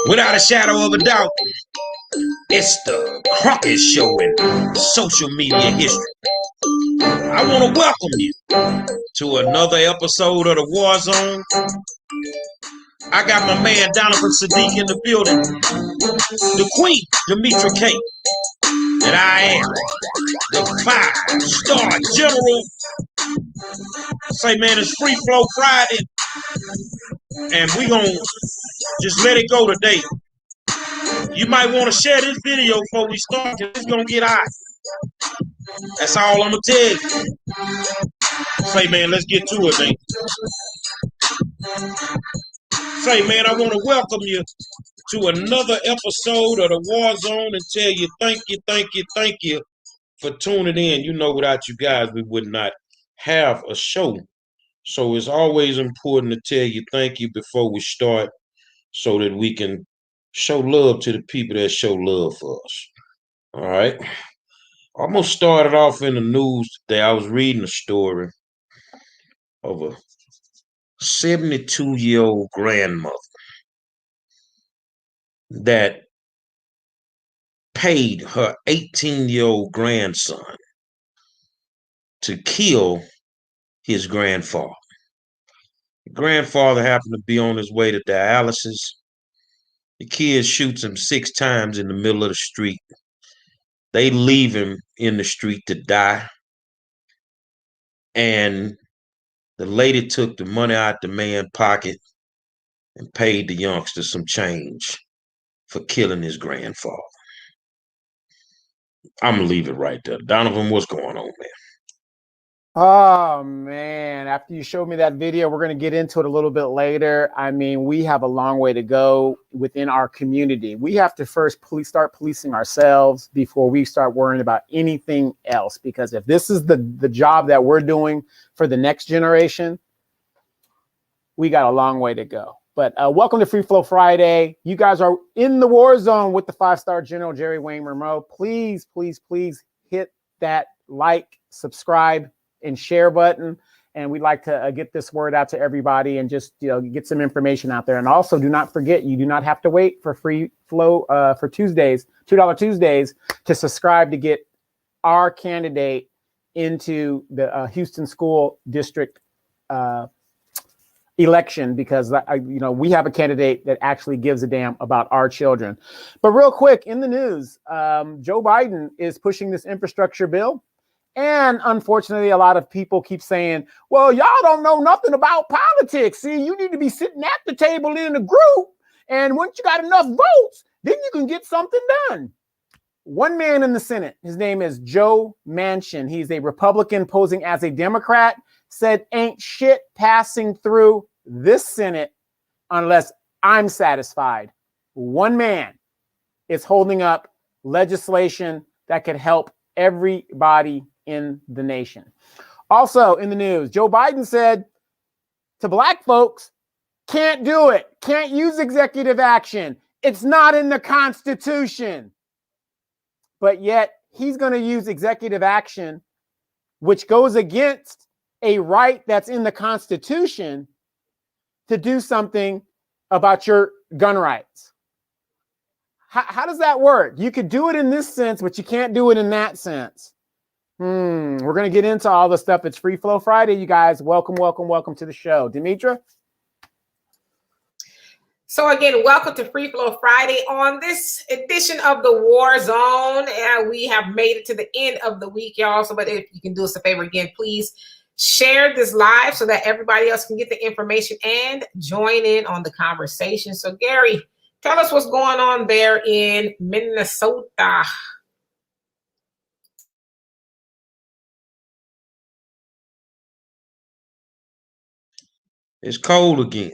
Without a shadow of a doubt, it's the Crockett Show in social media history. I want to welcome you to another episode of the War Zone. I got my man Donovan Sadiq in the building, the Queen, Demetra Kate, and I am the five-star general. Say, man, it's Free Flow Friday, and we gonna just let it go today. You might want to share this video before we start, because it's gonna get hot. That's all I'm gonna tell you. Say, man, let's get to it, man. Say, man, I want to welcome you to another episode of the War Zone and tell you thank you for tuning in. You know, without you guys, we would not have a show. So it's always important to tell you thank you before we start so that we can show love to the people that show love for us. All right. Almost started off in the news today. I was reading a story of a 72-year-old grandmother that paid her 18-year-old grandson to kill his grandfather. The grandfather happened to be on his way to dialysis. The kid shoots him 6 times in the middle of the street. They leave him in the street to die. And the lady took the money out the man's pocket and paid the youngster some change for killing his grandfather. I'm going to leave it right there. Donovan, what's going on, man? Oh, man. After you showed me that video, we're going to get into it a little bit later. I mean, we have a long way to go within our community. We have to first start policing ourselves before we start worrying about anything else. Because if this is the job that we're doing for the next generation, we got a long way to go. But welcome to Free Flow Friday. You guys are in the war zone with the 5-star General Jerry Wayne Monroe. Please, please, please hit that like, subscribe, and share button. And we'd like to get this word out to everybody and just get some information out there. And also, do not forget, you do not have to wait for Free Flow for Tuesdays, $2 Tuesdays, to subscribe to get our candidate into the Houston School District election, because we have a candidate that actually gives a damn about our children. But real quick, in the news, Joe Biden is pushing this infrastructure bill. And unfortunately, a lot of people keep saying, well, y'all don't know nothing about politics. See, you need to be sitting at the table in a group. And once you got enough votes, then you can get something done. One man in the Senate, his name is Joe Manchin. He's a Republican posing as a Democrat, said ain't shit passing through this Senate unless I'm satisfied. One man is holding up legislation that could help everybody in the nation. Also in the news, Joe Biden said to black folks, can't do it, can't use executive action. It's not in the Constitution. But yet he's going to use executive action, which goes against a right that's in the Constitution, to do something about your gun rights. How does that work? You could do it in this sense, but you can't do it in that sense. We're going to get into all the stuff. It's Free Flow Friday, you guys. Welcome, welcome, welcome to the show. Demetra? So again, welcome to Free Flow Friday on this edition of the War Zone. And we have made it to the end of the week, y'all. So, but if you can do us a favor again, please share this live so that everybody else can get the information and join in on the conversation. So Gary, tell us what's going on there in Minnesota. It's cold again.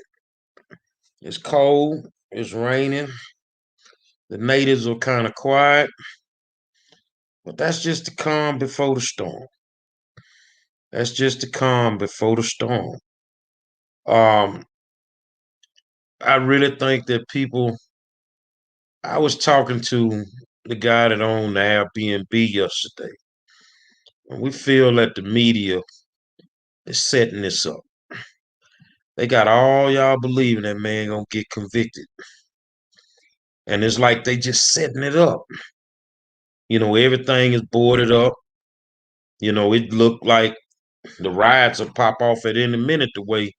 It's cold. It's raining. The natives are kind of quiet. But that's just the calm before the storm. That's just the calm before the storm. I really think that I was talking to the guy that owned the Airbnb yesterday, and we feel that the media is setting this up. They got all y'all believing that man gonna get convicted. And it's like they just setting it up. Everything is boarded up. It looked like the riots will pop off at any minute the way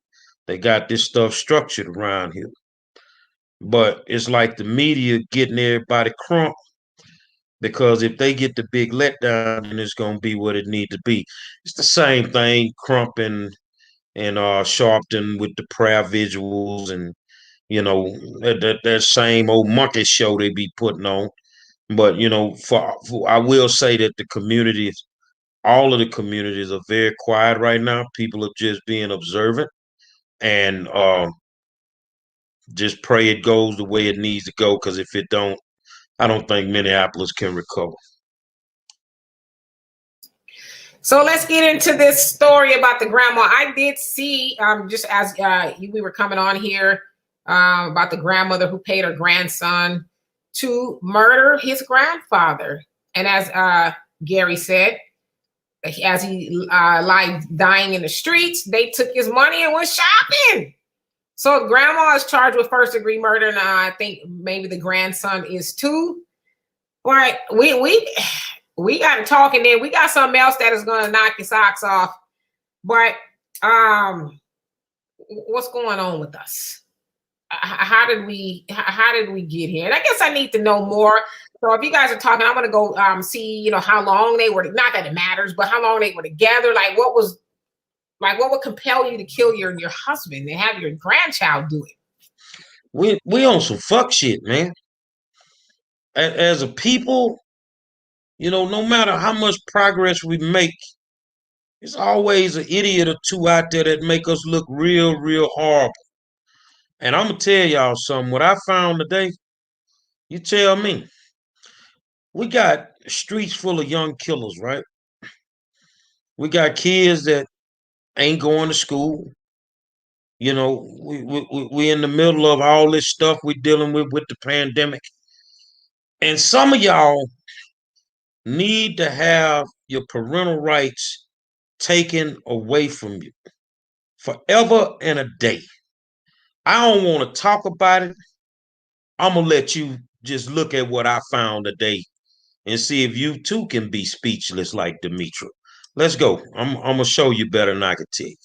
they got this stuff structured around here. But it's like the media getting everybody crunk, because if they get the big letdown, then it's gonna be what it need to be. It's the same thing Crump and Sharpton with the prayer visuals, and that same old monkey show they be putting on. But for I will say that the communities, all of the communities, are very quiet right now. People are just being observant, and just pray it goes the way it needs to go. Because if it don't, I don't think Minneapolis can recover. So let's get into this story about the grandma. I did see, just as we were coming on here, about the grandmother who paid her grandson to murder his grandfather. And as Gary said, as he lied dying in the streets, they took his money and went shopping. So grandma is charged with first-degree murder, and I think maybe the grandson is too. But we got to talk, and then we got something else that is going to knock your socks off. But what's going on with us? How did we get here? And I guess I need to know more. So if you guys are talking, I'm going to go see, how long they were, not that it matters, but how long they were together. Like what would compel you to kill your husband and have your grandchild do it? We on some fuck shit, man. As a people, no matter how much progress we make, there's always an idiot or two out there that make us look real, real horrible. And I'm gonna tell y'all something. What I found today, you tell me. We got streets full of young killers, right? We got kids that ain't going to school. We in the middle of all this stuff we're dealing with the pandemic. And some of y'all need to have your parental rights taken away from you forever and a day. I don't want to talk about it. I'm going to let you just look at what I found today and see if you too can be speechless like Demetra. Let's go. I'm going to show you better than I can tell you.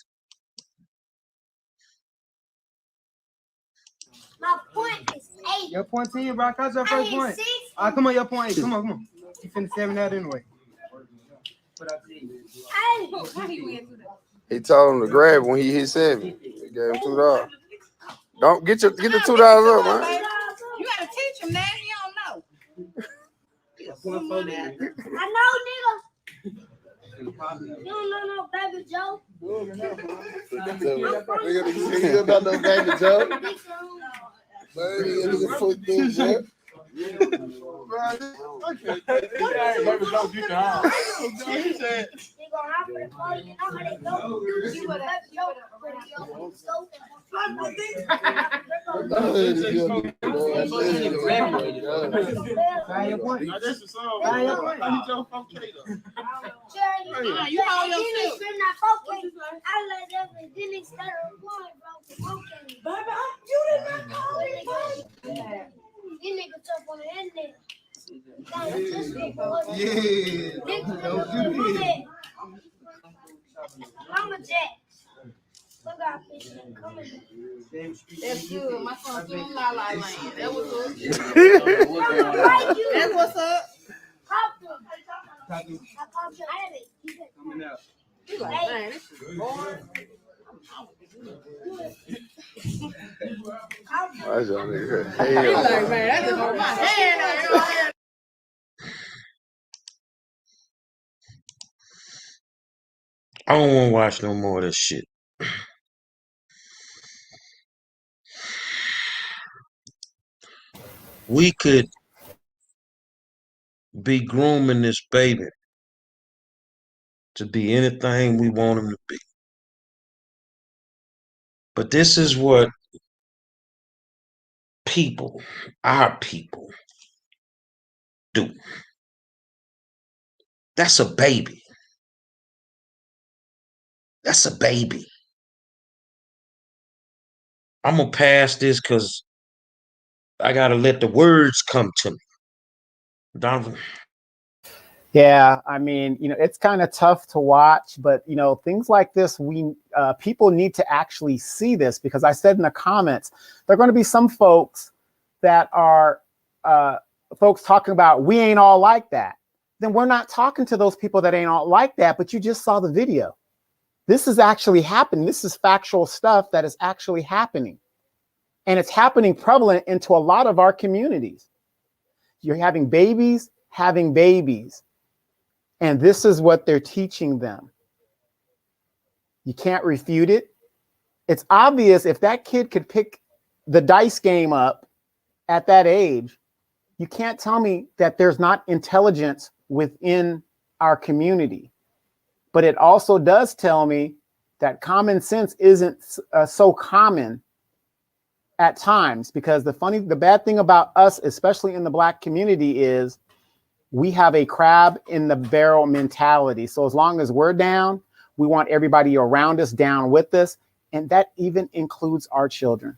My point is 8. Your point 10, bro. How's your first point? Come on, your point 8. Come on. You finna 7 out anyway. He told him to grab when he hit 7. He gave him $2. Don't get the $2 up, man. You gotta teach him that. He don't know. I know, nigga. You don't know no Baby Joe. You don't know no Baby Joe. You niggas tough on the internet. I'm a Jack. Look out, fish coming. That's good. My son still in La La Land. That was good. That's what's up. Pop them. I popped your head. Coming out. He like, man, this is boring. That's your nigga. He like, man, that just hurt my hand. I don't want to watch no more of this shit. We could be grooming this baby to be anything we want him to be. But this is what people, our people, do. That's a baby. That's a baby. I'm gonna pass this because I gotta let the words come to me. Donovan. Yeah, I mean, it's kind of tough to watch, but things like this, people need to actually see this, because I said in the comments, there are going to be some folks that are folks talking about we ain't all like that. Then we're not talking to those people that ain't all like that, but you just saw the video. This is actually happening. This is factual stuff that is actually happening. And it's happening prevalent into a lot of our communities. You're having babies having babies. And this is what they're teaching them. You can't refute it. It's obvious if that kid could pick the dice game up at that age, you can't tell me that there's not intelligence within our community. But it also does tell me that common sense isn't so common at times, because the bad thing about us, especially in the Black community, is we have a crab in the barrel mentality. So as long as we're down, we want everybody around us down with us. And that even includes our children.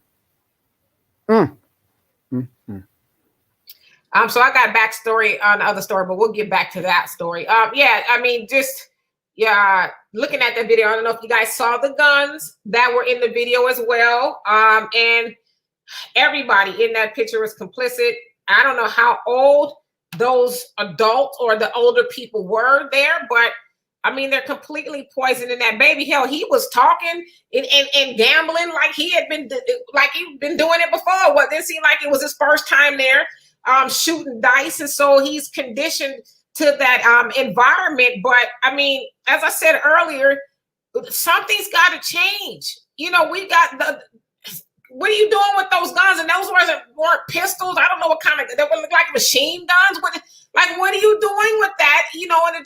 So I got backstory on the other story, but we'll get back to that story. Looking at that video, I don't know if you guys saw the guns that were in the video as well. And everybody in that picture was complicit. I don't know how old those adults or the older people were there, but I mean, they're completely poisoning that baby. Hell, he was talking and gambling like he'd been doing it before. Well, it didn't seem like it was his first time there, shooting dice. And so he's conditioned to that environment. But I mean, as I said earlier, something's got to change. We got what are you doing with those guns? And those weren't pistols. I don't know what kind of, they would look like machine guns. What are you doing with that? And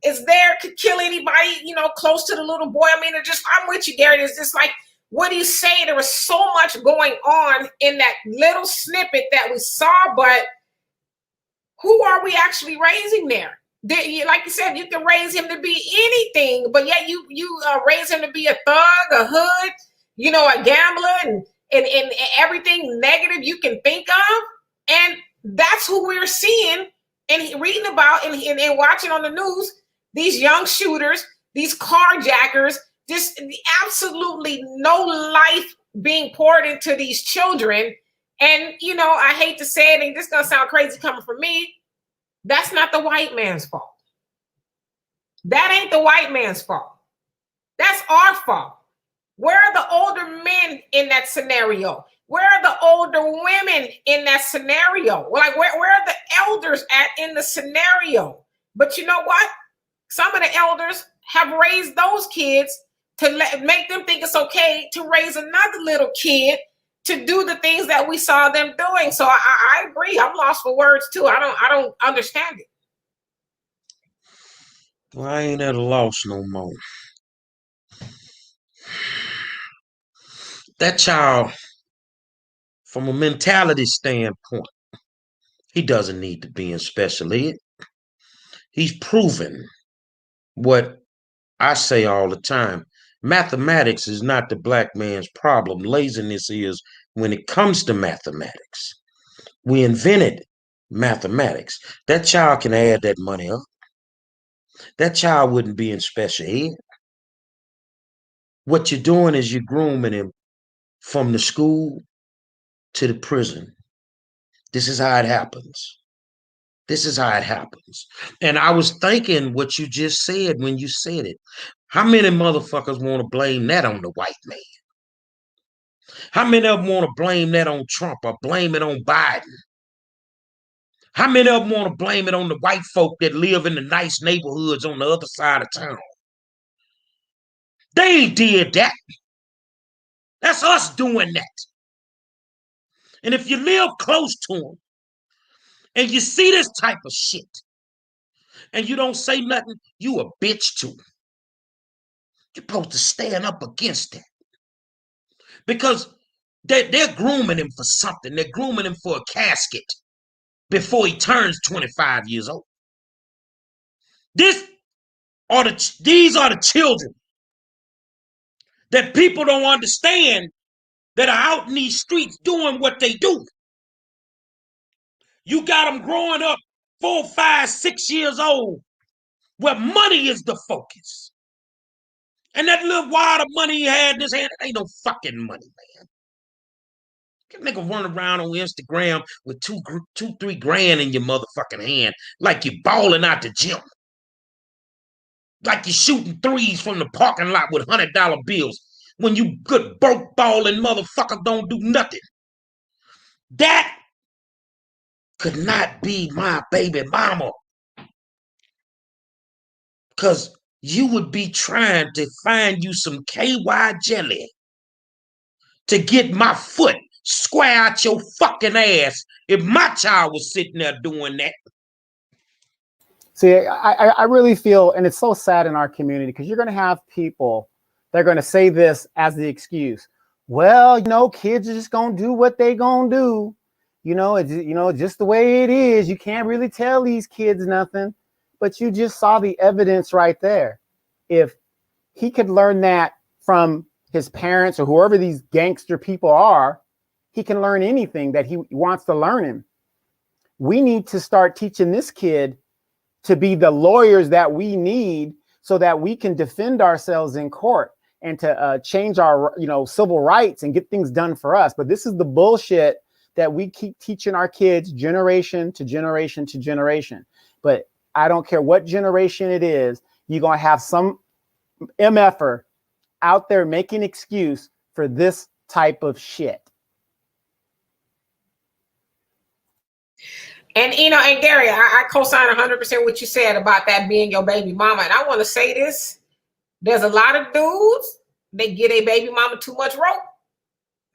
it's there, could kill anybody, close to the little boy. I mean, I'm with you, Gary. It's just like, what do you say? There was so much going on in that little snippet that we saw, but who are we actually raising there? Like you said, you can raise him to be anything, but yet you raise him to be a thug, a hood, a gambler, and everything negative you can think of. And that's who we're seeing and reading about and watching on the news. These young shooters, these carjackers, just absolutely no life being poured into these children. And, I hate to say it, and this is going to sound crazy coming from me, that's not the white man's fault. That ain't the white man's fault. That's our fault. Where are the older men in that scenario? Where are the older women in that scenario? Like, where are the elders at in the scenario? But you know what? Some of the elders have raised those kids to make them think it's okay to raise another little kid to do the things that we saw them doing. So I agree. I'm lost for words too. I don't understand it. Well, I ain't at a loss no more. That child, from a mentality standpoint, he doesn't need to be in special ed. He's proven what I say all the time. Mathematics is not the Black man's problem. Laziness is when it comes to mathematics. We invented mathematics. That child can add that money up. That child wouldn't be in special ed. What you're doing is you're grooming him from the school to the prison. This is how it happens. This is how it happens. And I was thinking what you just said when you said it. How many motherfuckers want to blame that on the white man? How many of them want to blame that on Trump or blame it on Biden? How many of them want to blame it on the white folk that live in the nice neighborhoods on the other side of town? They ain't did that. That's us doing that. And if you live close to them and you see this type of shit and you don't say nothing, you a bitch to them. You're supposed to stand up against that. Because they're grooming him for something. They're grooming him for a casket before he turns 25 years old. These are the children that people don't understand that are out in these streets doing what they do. You got them growing up 4, 5, 6 years old where money is the focus. And that little wad of money he had in his hand, it ain't no fucking money, man. Nigga run around on Instagram with 2-3 grand in your motherfucking hand like you balling out the gym. Like you shooting threes from the parking lot with $100 bills when you good broke balling motherfucker don't do nothing. That could not be my baby mama. Because you would be trying to find you some KY jelly to get my foot square out your fucking ass if my child was sitting there doing that. See, I really feel, and it's so sad in our community, because you're going to have people that are going to say this as the excuse. Well, you know, kids are just going to do what they going to do. You know, it's, you know, just the way it is. You can't really tell these kids nothing. But you just saw the evidence right there. If he could learn that from his parents or whoever these gangster people are, he can learn anything that he wants to learn him. We need to start teaching this kid to be the lawyers that we need so that we can defend ourselves in court and to change our, you know, civil rights and get things done for us. But this is the bullshit that we keep teaching our kids generation to generation to generation. But I don't care what generation it is, you're going to have some MFer out there making excuse for this type of shit. And, you know, and Gary, I co-sign 100% what you said about that being your baby mama. And I want to say this. There's a lot of dudes, they get a baby mama too much rope.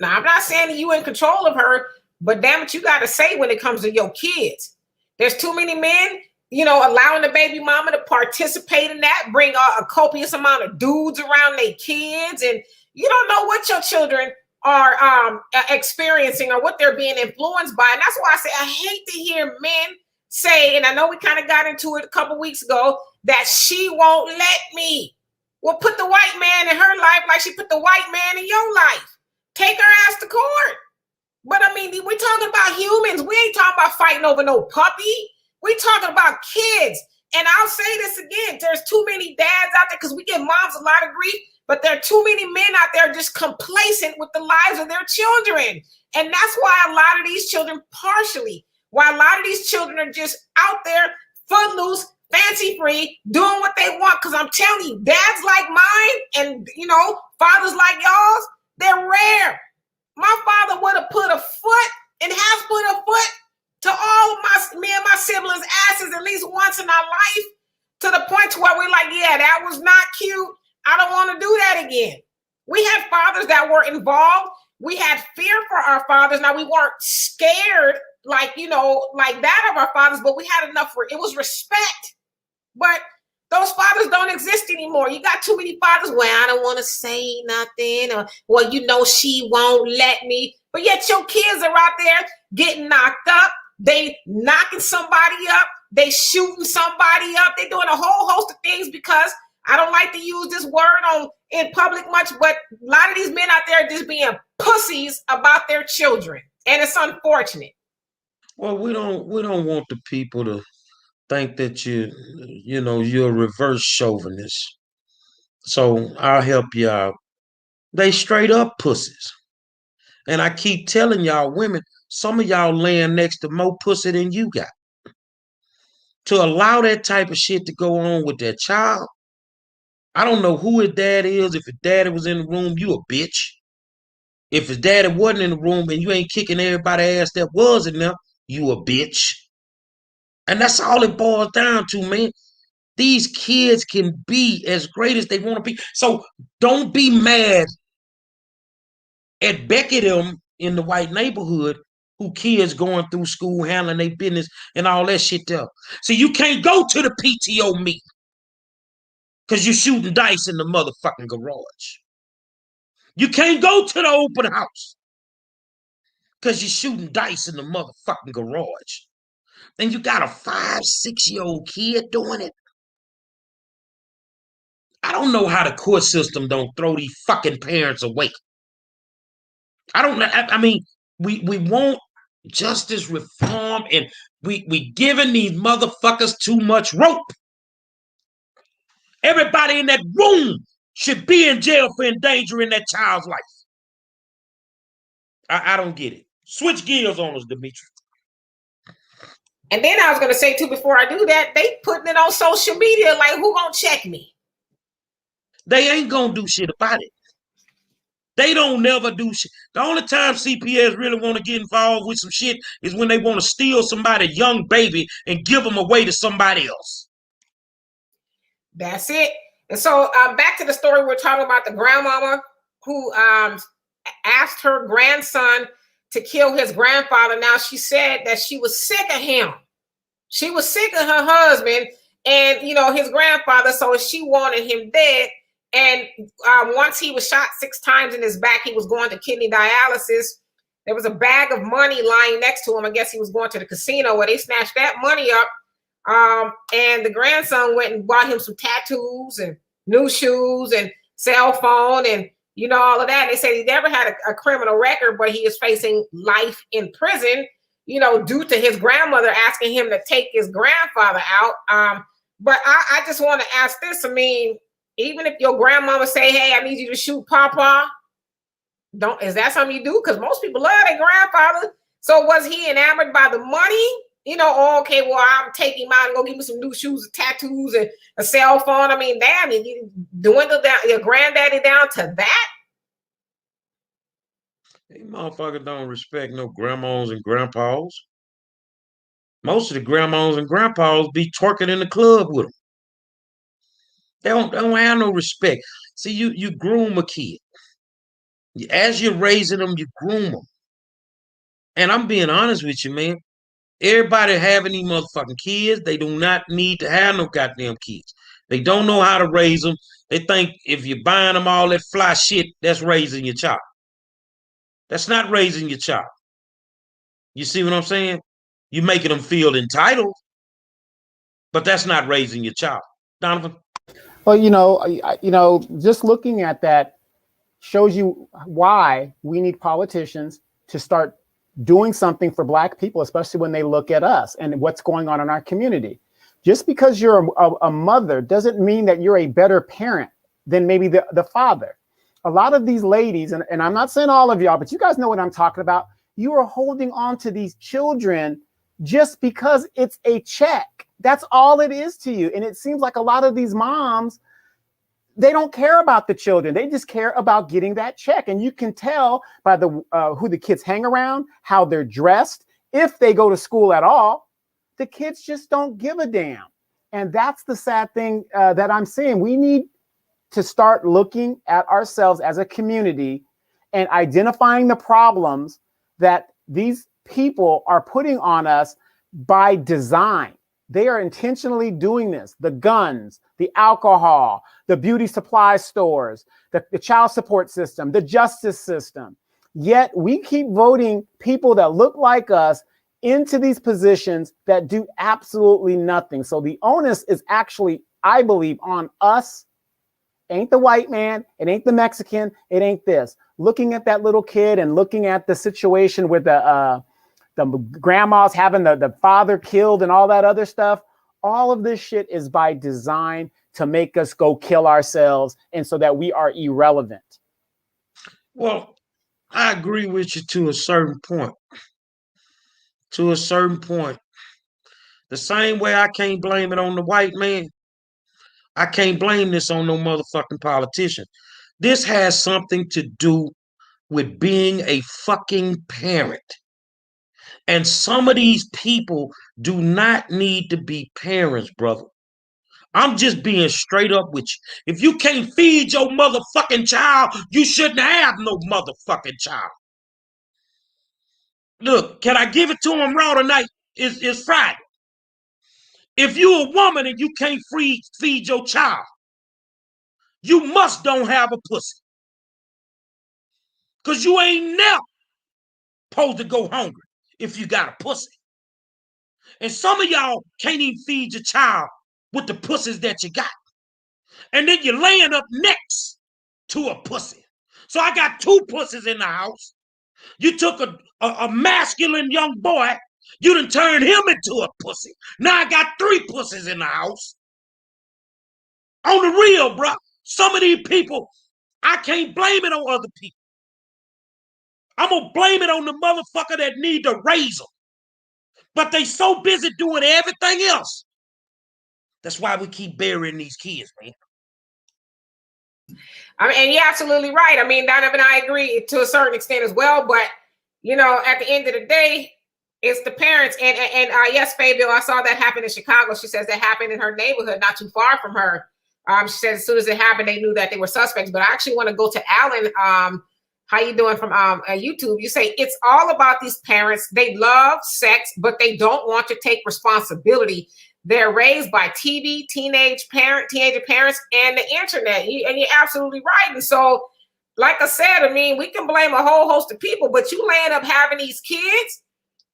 Now, I'm not saying that you in control of her, but damn it, you got to say when it comes to your kids. There's too many men, you know, allowing the baby mama to participate in that, bring a copious amount of dudes around their kids. And you don't know what your children are experiencing or what they're being influenced by. And that's why I say I hate to hear men say, and I know we kind of got into it a couple weeks ago, that she won't let me. Well, put the white man in her life like she put the white man in your life. Take her ass to court. But I mean, we're talking about humans. We ain't talking about fighting over no puppy. We're talking about kids. And I'll say this again, there's too many dads out there because we give moms a lot of grief. But there are too many men out there just complacent with the lives of their children. And that's why a lot of these children, why a lot of these children are just out there footloose, fancy free, doing what they want. Because I'm telling you, dads like mine and, you know, fathers like y'all's, they're rare. My father would have put a foot and has put a foot to all of me and my siblings' asses at least once in our life, to the point to where we're like, yeah, that was not cute. I don't want to do that again. We had fathers that were involved. We had fear for our fathers. Now, we weren't scared like, you know, like that of our fathers, but we had enough for it was respect. But those fathers don't exist anymore. You got too many fathers. Well, I don't want to say nothing. Or, well, you know, she won't let me. But yet your kids are out there getting knocked up. They knocking somebody up. They shooting somebody up. They're doing a whole host of things because I don't like to use this word in public much, but a lot of these men out there are just being pussies about their children. And it's unfortunate. Well, we don't want the people to think that you're a reverse chauvinist. So I'll help you out. They straight up pussies. And I keep telling y'all women, some of y'all laying next to more pussy than you got. To allow that type of shit to go on with their child, I don't know who his dad is. If his daddy was in the room, you a bitch. If his daddy wasn't in the room and you ain't kicking everybody's ass that was in there, you a bitch. And that's all it boils down to, man. These kids can be as great as they want to be. So don't be mad at Becky them in the white neighborhood who kids going through school, handling their business and all that shit there. So you can't go to the PTO meet because you're shooting dice in the motherfucking garage. You can't go to the open house because you're shooting dice in the motherfucking garage. And you got a 5, 6-year-old kid doing it. I don't know how the court system don't throw these fucking parents away. I don't know. I mean, we want justice reform, and we giving these motherfuckers too much rope. Everybody in that room should be in jail for endangering that child's life. I don't get it. Switch gears on us, Demetri. And then I was going to say, too, before I do that, they putting it on social media like, who going to check me? They ain't going to do shit about it. They don't never do shit. The only time CPS really want to get involved with some shit is when they want to steal somebody's young baby and give them away to somebody else. That's it. And so back to the story we're talking about, the grandmama who asked her grandson to kill his grandfather. Now, she said that she was sick of him. She was sick of her husband and, you know, his grandfather. So she wanted him dead. And once he was shot 6 times in his back, he was going to kidney dialysis. There was a bag of money lying next to him. I guess he was going to the casino where they snatched that money up. And the grandson went and bought him some tattoos and new shoes and cell phone and, you know, all of that. They said he never had a criminal record, but he is facing life in prison, you know, due to his grandmother asking him to take his grandfather out. But I just want to ask this. I mean, even if your grandmama say, hey, I need you to shoot Papa, is that something you do? Because most people love their grandfather. So was he enamored by the money? You know, oh, okay, well, I'm taking him out and go give me some new shoes, tattoos, and a cell phone. I mean, damn, you dwindle down your granddaddy down to that? These motherfuckers don't respect no grandmas and grandpas. Most of the grandmas and grandpas be twerking in the club with them. They don't have no respect. See, you groom a kid. As you're raising them, you groom them. And I'm being honest with you, man. Everybody having these motherfucking kids, they do not need to have no goddamn kids. They don't know how to raise them. They think if you're buying them all that fly shit, that's raising your child. That's not raising your child. You see what I'm saying? You're making them feel entitled, but that's not raising your child. Donovan? Well, just looking at that shows you why we need politicians to start doing something for Black people, especially when they look at us and what's going on in our community. Just because you're a mother doesn't mean that you're a better parent than maybe the father. A lot of these ladies, and I'm not saying all of y'all, but you guys know what I'm talking about. You are holding on to these children just because it's a check. That's all it is to you. And it seems like a lot of these moms, they don't care about the children. They just care about getting that check. And you can tell by the who the kids hang around, how they're dressed, if they go to school at all. The kids just don't give a damn. And that's the sad thing that I'm seeing. We need to start looking at ourselves as a community and identifying the problems that these people are putting on us by design. They are intentionally doing this. The guns, the alcohol, the beauty supply stores, the child support system, the justice system. Yet we keep voting people that look like us into these positions that do absolutely nothing. So the onus is actually, I believe, on us. Ain't the white man, it ain't the Mexican, it ain't this. Looking at that little kid and looking at the situation with the grandmas having the father killed and all that other stuff, all of this shit is by design to make us go kill ourselves and so that we are irrelevant. Well, I agree with you to a certain point. To a certain point. The same way I can't blame it on the white man, I can't blame this on no motherfucking politician. This has something to do with being a fucking parent. And some of these people do not need to be parents, brother. I'm just being straight up with you. If you can't feed your motherfucking child, you shouldn't have no motherfucking child. Look, can I give it to him raw tonight? It's Friday. If you're a woman and you can't feed your child, you must don't have a pussy. Because you ain't never supposed to go hungry if you got a pussy. And some of y'all can't even feed your child with the pussies that you got. And then you're laying up next to a pussy. So I got 2 pussies in the house. You took a masculine young boy, you done turned him into a pussy. Now I got 3 pussies in the house. On the real, bro. Some of these people, I can't blame it on other people. I'm going to blame it on the motherfucker that need to raise them. But they so busy doing everything else. That's why we keep burying these kids, man. I mean, and you're absolutely right. I mean, Donovan, I agree to a certain extent as well. But, you know, at the end of the day, it's the parents. And yes, Fabio, I saw that happen in Chicago. She says that happened in her neighborhood, not too far from her. She said as soon as it happened, they knew that they were suspects. But I actually want to go to Alan. How you doing from YouTube? You say it's all about these parents. They love sex, but they don't want to take responsibility. They're raised by TV, teenager parents, and the internet. And you're absolutely right. And so, like I said, I mean, we can blame a whole host of people, but you land up having these kids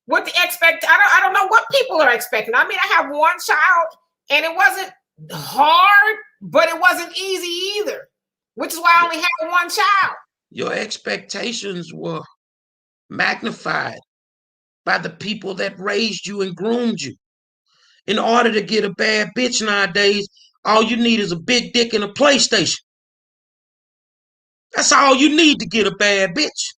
with the I don't know what people are expecting. I mean, I have one child, and it wasn't hard, but it wasn't easy either, which is why I only have one child. Your expectations were magnified by the people that raised you and groomed you. In order to get a bad bitch nowadays, all you need is a big dick and a PlayStation. That's all you need to get a bad bitch.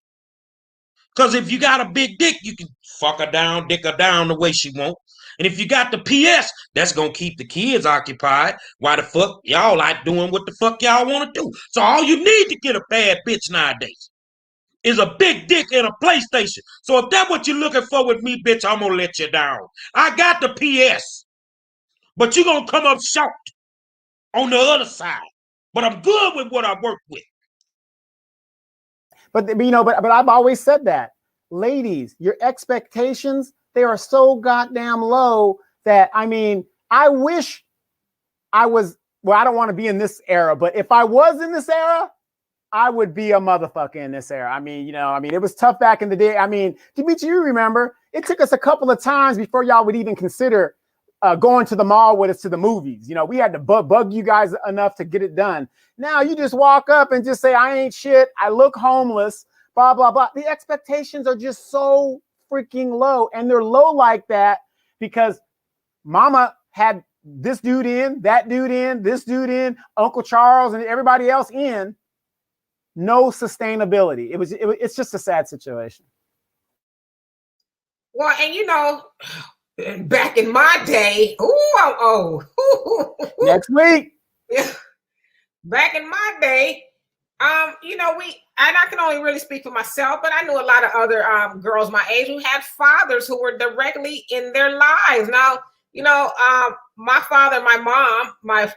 Because if you got a big dick, you can fuck her down, dick her down the way she wants. And if you got the PS, that's going to keep the kids occupied. Why the fuck y'all like doing what the fuck y'all want to do? So all you need to get a bad bitch nowadays is a big dick and a PlayStation. So if that's what you're looking for with me, bitch, I'm going to let you down. I got the PS, but you're going to come up short on the other side. But I'm good with what I work with. But you know, but I've always said that, ladies, your expectations, they are so goddamn low that, I mean, I wish I was, well, I don't want to be in this era, but if I was in this era, I would be a motherfucker in this era. I mean, you know, I mean, it was tough back in the day. I mean, Dimitri, you remember, it took us a couple of times before y'all would even consider going to the mall with us to the movies. You know, we had to bug you guys enough to get it done. Now you just walk up and just say, I ain't shit. I look homeless, blah, blah, blah. The expectations are just so freaking low. And they're low like that because mama had this dude in, that dude in, this dude in, Uncle Charles and everybody else in. No sustainability. It's just a sad situation. Well, and you know, back in my day, next week. Yeah. Back in my day, you know, and I can only really speak for myself, but I knew a lot of other girls my age who had fathers who were directly in their lives. Now, you know, my father, my mom, my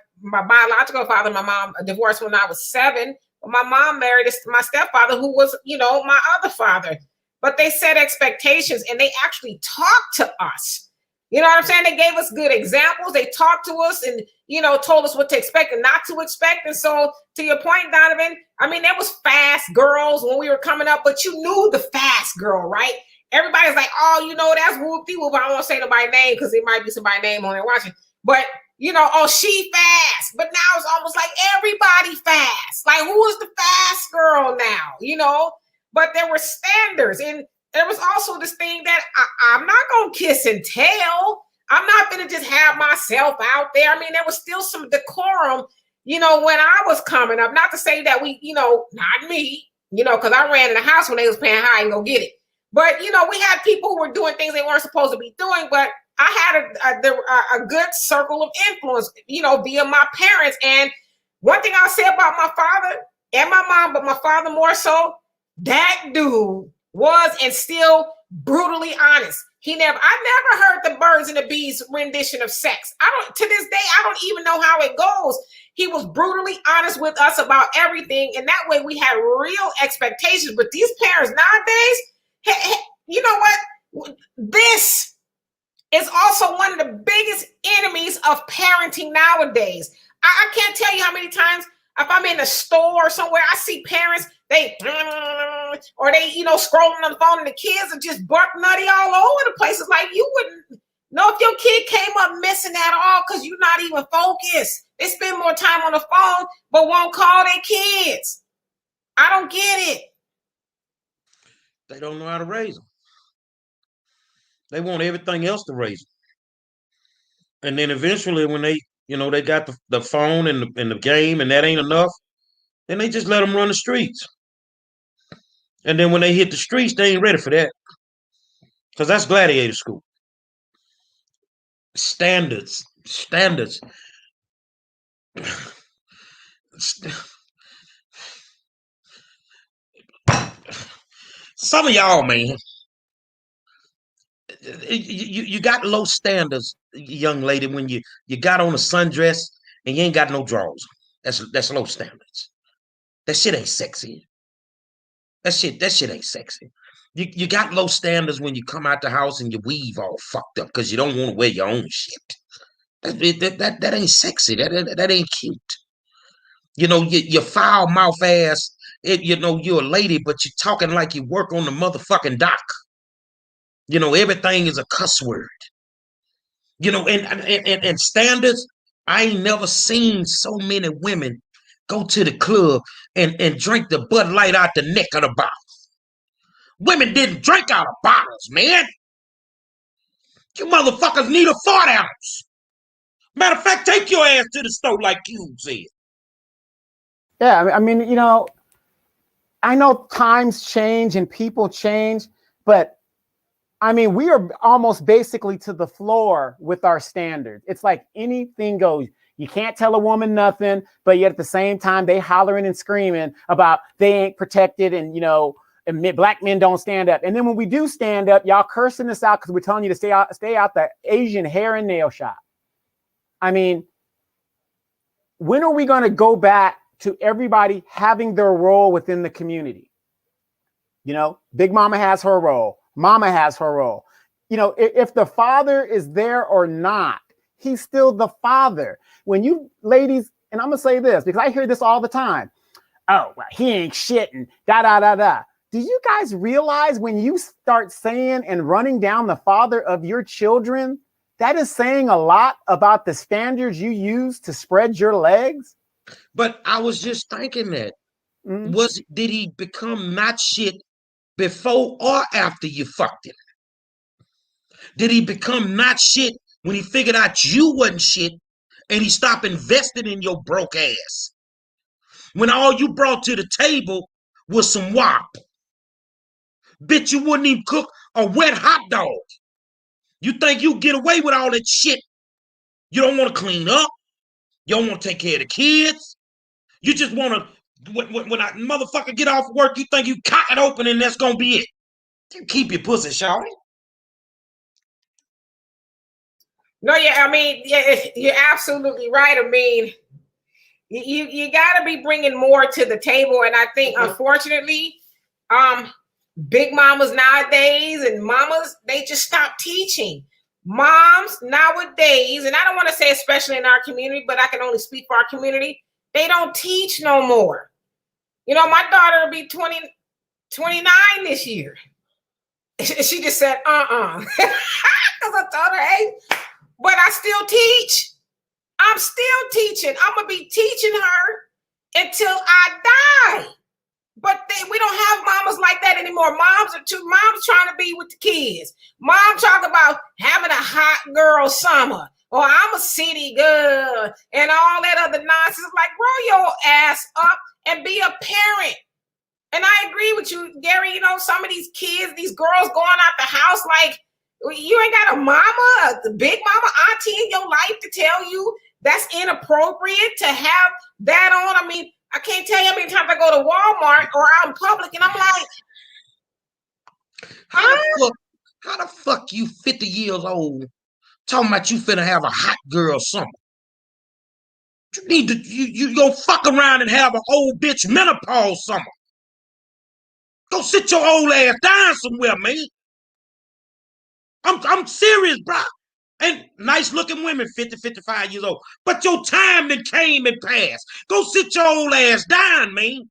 biological father, my mom divorced when I was 7. My mom married my stepfather, who was, you know, my other father. But they set expectations and they actually talked to us. You know what I'm saying? They gave us good examples. They talked to us and, you know, told us what to expect and not to expect. And so to your point, Donovan, I mean, there was fast girls when we were coming up, but you knew the fast girl, right? Everybody's like, oh, you know, that's whoop-de-whoop. I won't say nobody's name because it might be somebody's name on there watching. But, you know, oh, she fast. But now it's almost like everybody fast. Like, who is the fast girl now? You know? But there were standards. And there was also this thing that I'm not going to kiss and tell. I'm not going to just have myself out there. I mean, there was still some decorum, you know, when I was coming up. Not to say that we, you know, not me, you know, because I ran in the house when they was paying high and go get it. But, you know, we had people who were doing things they weren't supposed to be doing. But I had a good circle of influence, you know, via my parents. And one thing I'll say about my father and my mom, but my father more so, that dude was and still brutally honest. I never heard the Birds and the Bees rendition of sex. To this day, I don't even know how it goes. He was brutally honest with us about everything. And that way we had real expectations. But these parents nowadays, you know what? This is also one of the biggest enemies of parenting nowadays. I can't tell you how many times if I'm in a store or somewhere, I see parents, they, you know, scrolling on the phone and the kids are just buck nutty all over the place. It's like you wouldn't know if your kid came up missing at all because you're not even focused. They spend more time on the phone but won't call their kids. I don't get it. They don't know how to raise them. They want everything else to raise them. And then eventually when they, they got the phone and the game and that ain't enough, then they just let them run the streets. And then when they hit the streets, they ain't ready for that. Because that's gladiator school. Standards. Some of y'all, man, you got low standards, young lady, when you got on a sundress and you ain't got no drawers. That's low standards. That shit ain't sexy. That shit ain't sexy. You got low standards when you come out the house and your weave all fucked up because you don't want to wear your own shit. That ain't sexy. That ain't cute. You foul mouth ass. You're a lady, but you're talking like you work on the motherfucking dock. Everything is a cuss word. And standards. I ain't never seen so many women go to the club and drink the Bud Light out the neck of the bottle. Women didn't drink out of bottles, man. You motherfuckers need a 40 ounce. Matter of fact, take your ass to the store like you said. Yeah, I mean, I know times change and people change, but I mean, we are almost basically to the floor with our standards. It's like anything goes. You can't tell a woman nothing, but yet at the same time, they hollering and screaming about they ain't protected and, and black men don't stand up. And then when we do stand up, y'all cursing us out because we're telling you to stay out the Asian hair and nail shop. I mean, when are we going to go back to everybody having their role within the community? Big Mama has her role. Mama has her role. If the father is there or not, he's still the father. When you ladies, and I'm going to say this because I hear this all the time. Oh, well, he ain't shit and da. Do you guys realize when you start saying and running down the father of your children, that is saying a lot about the standards you use to spread your legs? But I was just thinking that. Did he become not shit before or after you fucked him? Did he become not shit when he figured out you wasn't shit and he stopped investing in your broke ass? When all you brought to the table was some wop. Bitch, you wouldn't even cook a wet hot dog. You think you get away with all that shit? You don't want to clean up. You don't want to take care of the kids. You just want to, when a motherfucker get off work, you think you cock it open and that's going to be it. You keep your pussy, shawty. No, yeah, I mean, yeah, you're absolutely right. I mean, you got to be bringing more to the table. And I think, unfortunately, big mamas nowadays and mamas, they just stop teaching. Moms nowadays, and I don't want to say especially in our community, but I can only speak for our community, they don't teach no more. My daughter will be 29 this year. She just said, because I told her, hey, but I still teach. I'm still teaching. I'm going to be teaching her until I die. But we don't have mamas like that anymore. Moms trying to be with the kids. Mom talk about having a hot girl summer. Or I'm a city girl and all that other nonsense. Like, grow your ass up and be a parent. And I agree with you, Gary. Some of these kids, these girls going out the house like, you ain't got a mama, the big mama, auntie in your life to tell you that's inappropriate to have that on. I mean, I can't tell you how many times I go to Walmart or out in public and I'm like, how the fuck you 50 years old talking about you finna have a hot girl summer? You need to, you gonna fuck around and have an old bitch menopause summer. Go sit your old ass down somewhere, man. I'm serious, bro. And nice looking women, 50, 55 years old. But your time that came and passed. Go sit your old ass down, man.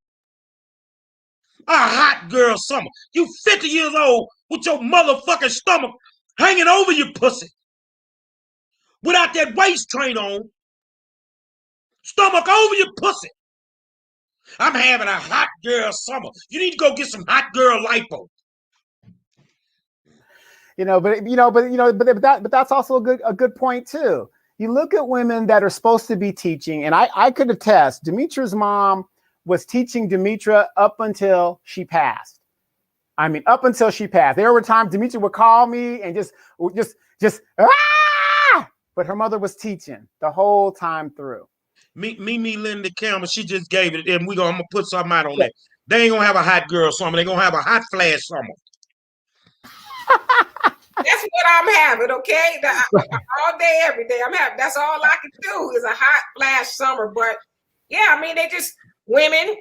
A hot girl summer. You 50 years old with your motherfucking stomach hanging over your pussy. Without that waist train on. Stomach over your pussy. I'm having a hot girl summer. You need to go get some hot girl lipo. But that's also a good point too. You look at women that are supposed to be teaching, and I could attest, Demetra's mom was teaching Demetra up until she passed. I mean, up until she passed. There were times Demetra would call me and just but her mother was teaching the whole time through. Mimi Linda Campbell, she just gave it, and I'm gonna put something out on that. They ain't gonna have a hot girl summer. They're gonna have a hot flash summer. That's what I'm having, okay? All day, every day. I'm having. That's all I can do is a hot flash summer. But yeah, I mean, they just women,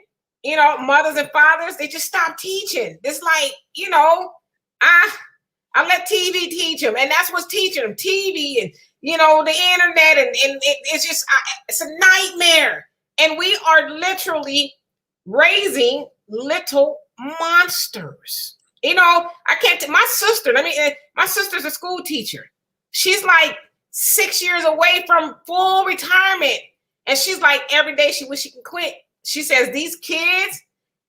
mothers and fathers, they just stop teaching. It's like, I let TV teach them, and that's what's teaching them. TV and the internet, and it's just it's a nightmare. And we are literally raising little monsters. I can't. My sister. My sister's a school teacher. She's like 6 years away from full retirement, and she's like every day she wish she can quit. She says these kids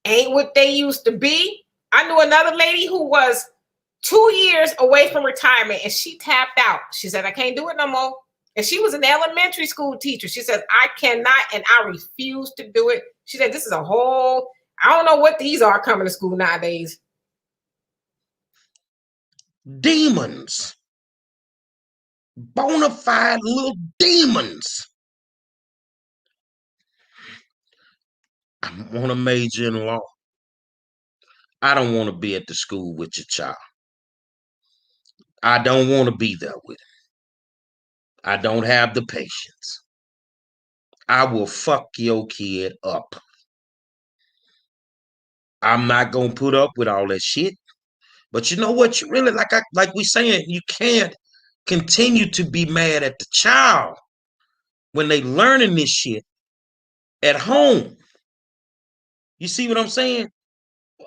ain't what they used to be. I knew another lady who was 2 years away from retirement, and she tapped out. She said, I can't do it no more. And she was an elementary school teacher. She says, I cannot, and I refuse to do it. She said, this is I don't know what these are coming to school nowadays. Demons. Bona fide little demons. I want to major in law. I don't want to be at the school with your child. I don't want to be there with him. I don't have the patience. I will fuck your kid up. I'm not going to put up with all that shit. But you know what? You really, like we saying, you can't continue to be mad at the child when they learning this shit at home. You see what I'm saying?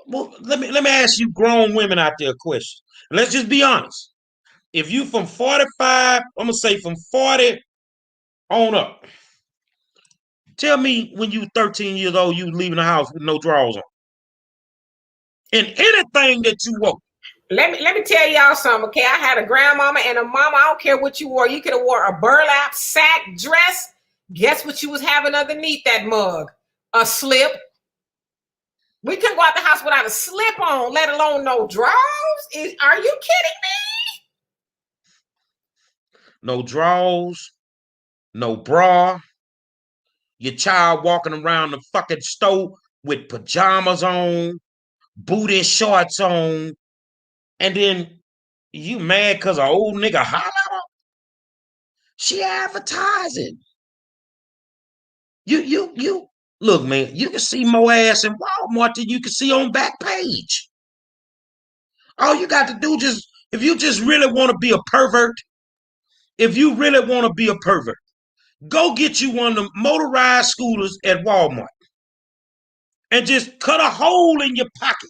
Well, let me ask you grown women out there a question. Let's just be honest. If you from 45, I'm going to say from 40 on up. Tell me when you 13 years old, you leaving the house with no drawers on. And anything that you want. Let me tell y'all something, okay? I had a grandmama and a mama. I don't care what you wore. You could have wore a burlap sack dress. Guess what you was having underneath that mug? A slip. We couldn't go out the house without a slip on, let alone no drawers. Are you kidding me? No drawers, no bra. Your child walking around the fucking store with pajamas on, booty shorts on, and then you mad because an old nigga holler at her? She advertising. You look, man, you can see more ass in Walmart than you can see on Backpage. All you got to do if you just really want to be a pervert, go get you one of the motorized scooters at Walmart and just cut a hole in your pocket,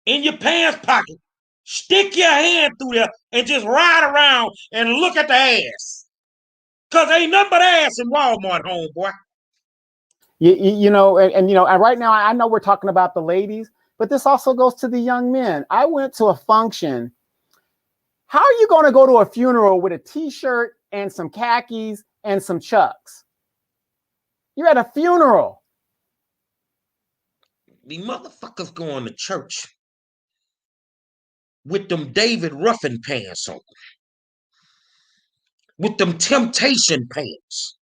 in your pants pocket. Stick your hand through there and just ride around and look at the ass. Because ain't nothing but ass in Walmart, homeboy. And right now I know we're talking about the ladies, but this also goes to the young men. I went to a function. How are you going to go to a funeral with a t-shirt and some khakis and some Chucks? You're at a funeral. The motherfuckers going to church with them David Ruffin pants on, with them Temptation pants.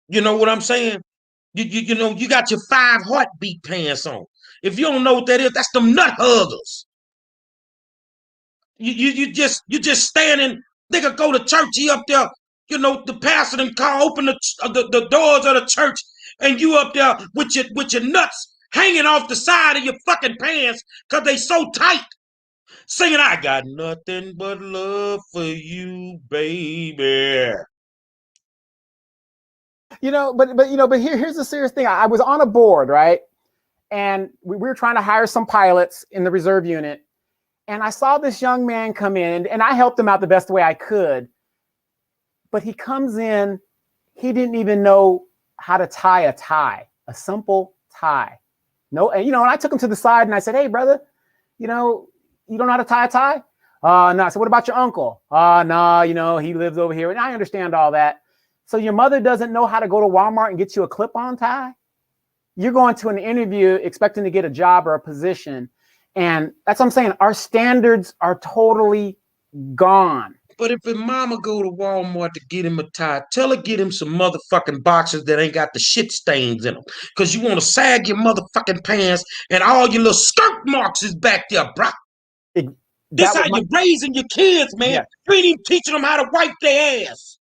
You know what I'm saying? You got your 5 heartbeat pants on. If you don't know what that is, that's them nut huggers. You just standing. Nigga go to church. He up there. The pastor and open the doors of the church, and you up there with your nuts hanging off the side of your fucking pants because they so tight, singing "I got nothing but love for you, baby." But here's the serious thing. I was on a board, right? And we were trying to hire some pilots in the reserve unit. And I saw this young man come in, and I helped him out the best way I could. But he comes in, he didn't even know how to tie a simple tie. No, and I took him to the side and I said, hey, brother, you don't know how to tie a tie? No. So what about your uncle? No, you know, he lives over here. And I understand all that. So your mother doesn't know how to go to Walmart and get you a clip-on tie? You're going to an interview expecting to get a job or a position. And that's what I'm saying. Our standards are totally gone. But if his mama go to Walmart to get him a tie, tell her get him some motherfucking boxes that ain't got the shit stains in them. Because you want to sag your motherfucking pants and all your little skirt marks is back there, bro. This how you're raising your kids, man. Yeah. You ain't even teaching them how to wipe their ass.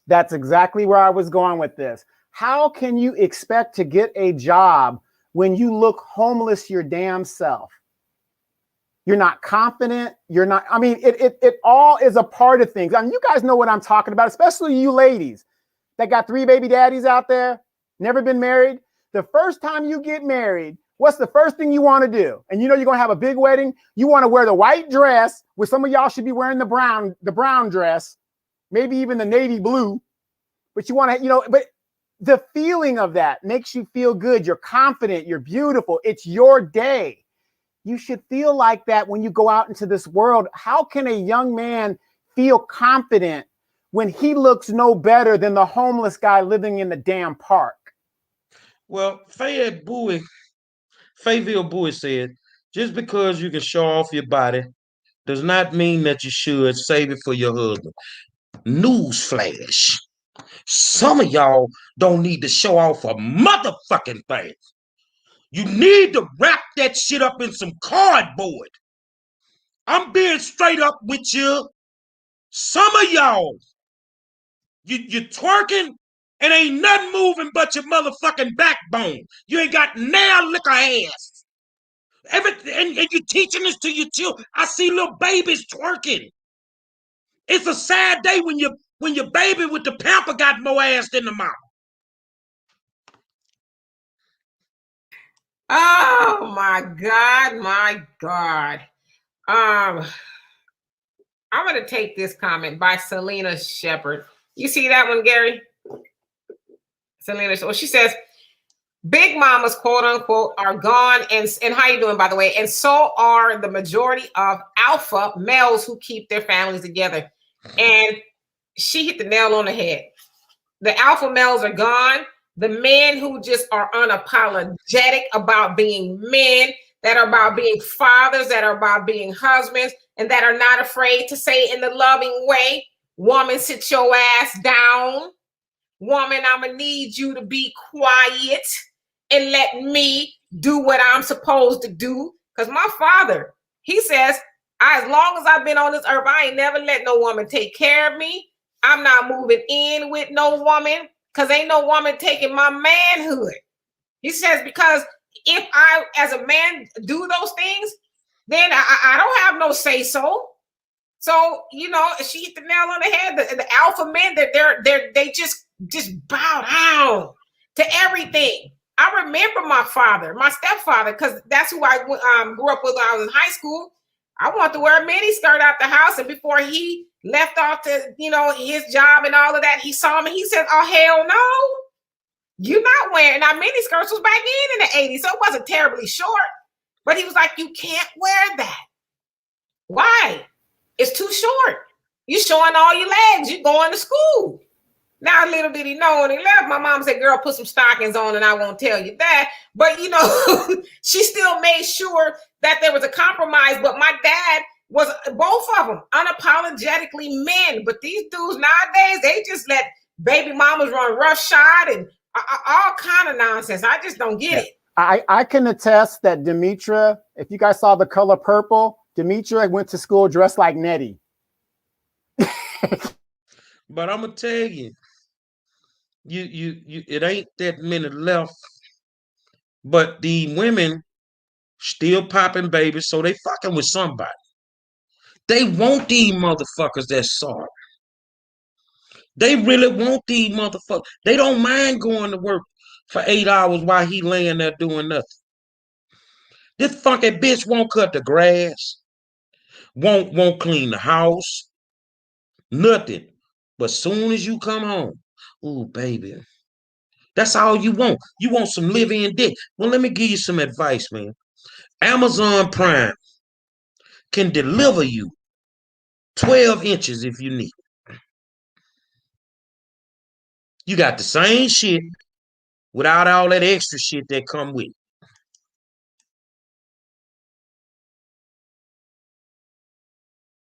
That's exactly where I was going with this. How can you expect to get a job when you look homeless your damn self? You're not confident. You're not, I mean, it all is a part of things. I mean, you guys know what I'm talking about, especially you ladies that got 3 baby daddies out there, never been married. The first time you get married, what's the first thing you want to do? And you know you're going to have a big wedding. You want to wear the white dress, which some of y'all should be wearing the brown dress, maybe even the navy blue. But you want to, you know, but the feeling of that makes you feel good. You're confident. You're beautiful. It's your day. You should feel like that when you go out into this world. How can a young man feel confident when he looks no better than the homeless guy living in the damn park? Well, Fayetteville Bowie said, just because you can show off your body does not mean that you should save it for your husband. Newsflash. Some of y'all don't need to show off a motherfucking thing. You need to wrap that shit up in some cardboard. I'm being straight up with you. Some of y'all, you're twerking and ain't nothing moving but your motherfucking backbone. You ain't got nail liquor ass. And you're teaching this to your children. I see little babies twerking. It's a sad day when your baby with the pamper got more ass than the mama. Oh my God. I'm gonna take this comment by Selena Shepherd. You see that one, Gary? Selena, well, she says, big mamas, quote unquote, are gone, and how you doing, by the way? And so are the majority of alpha males who keep their families together. And she hit the nail on the head. The alpha males are gone. The men who just are unapologetic about being men, that are about being fathers, that are about being husbands, and that are not afraid to say in the loving way, woman, sit your ass down. Woman, I'm going to need you to be quiet and let me do what I'm supposed to do. Because my father, he says, as long as I've been on this earth, I ain't never let no woman take care of me. I'm not moving in with no woman because ain't no woman taking my manhood. He says, because if I, as a man, do those things, then I don't have no say so. So, you know, she hit the nail on the head. The alpha men, they just bow down to everything. I remember my father, my stepfather, because that's who I grew up with when I was in high school. I wanted to wear a mini skirt out the house, and before he left off to, you know, his job and all of that, he saw me. He said, "Oh hell no, you're not wearing." Now mini skirts was back in the 80s, so it wasn't terribly short. But he was like, "You can't wear that. Why? It's too short. You're showing all your legs. You're going to school." Now, little did he know when he left, my mom said, "Girl, put some stockings on," and I won't tell you that. But, you know, she still made sure that there was a compromise. But my dad was, both of them, unapologetically men. But these dudes nowadays, they just let baby mamas run roughshod and all kind of nonsense. I just don't get it. I can attest that Demetra, if you guys saw The Color Purple, Demetra went to school dressed like Nettie. But I'm gonna tell you, it ain't that many left. But the women still popping babies, so they fucking with somebody. They want these motherfuckers that's sorry. They really want these motherfuckers. They don't mind going to work for 8 hours while he laying there doing nothing. This funky bitch won't cut the grass, won't clean the house, nothing. But soon as you come home, ooh, baby, that's all you want. You want some live-in dick. Well, let me give you some advice, man. Amazon Prime can deliver you 12 inches if you need. You got the same shit without all that extra shit that come with it.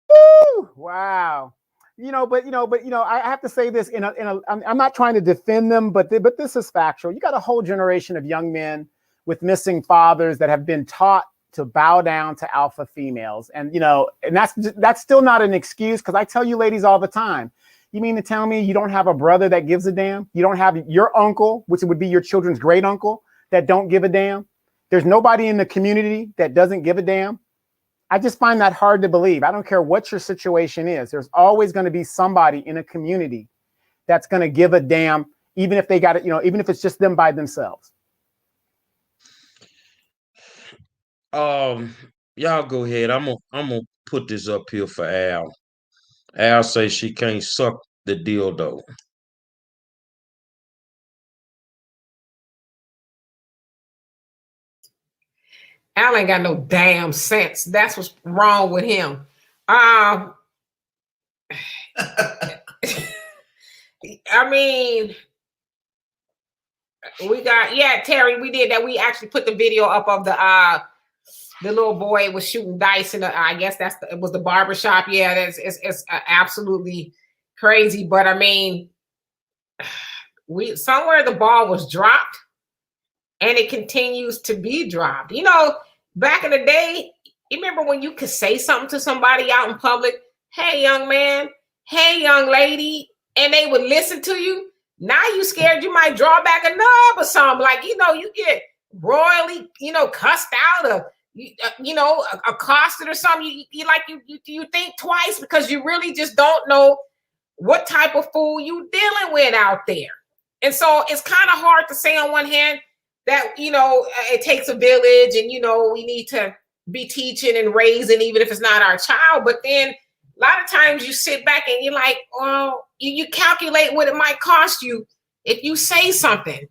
Woo! Wow. I have to say this I'm not trying to defend them, but this is factual. You got a whole generation of young men with missing fathers that have been taught to bow down to alpha females. And, and that's still not an excuse, because I tell you ladies all the time, you mean to tell me you don't have a brother that gives a damn? You don't have your uncle, which would be your children's great uncle, that don't give a damn? There's nobody in the community that doesn't give a damn? I just find that hard to believe. I don't care what your situation is. There's always going to be somebody in a community that's going to give a damn, even if they got it, even if it's just them by themselves. Y'all go ahead. I'm gonna put this up here for Al. Al says she can't suck the dildo. Al ain't got no damn sense. That's what's wrong with him. I mean, we got, Terry, we did that. We actually put the video up of the little boy was shooting dice in I guess it was the barbershop. Yeah, it's absolutely crazy. But I mean, somewhere the ball was dropped, and it continues to be dropped. Back in the day, you remember when you could say something to somebody out in public? Hey, young man. Hey, young lady. And they would listen to you. Now you scared you might draw back a nub or something. Like, you get royally, cussed out or, accosted or something. You think twice, because you really just don't know what type of fool you dealing with out there. And so it's kind of hard to say on one hand that, it takes a village and, we need to be teaching and raising, even if it's not our child. But then a lot of times you sit back and you're like, well, you calculate what it might cost you if you say something.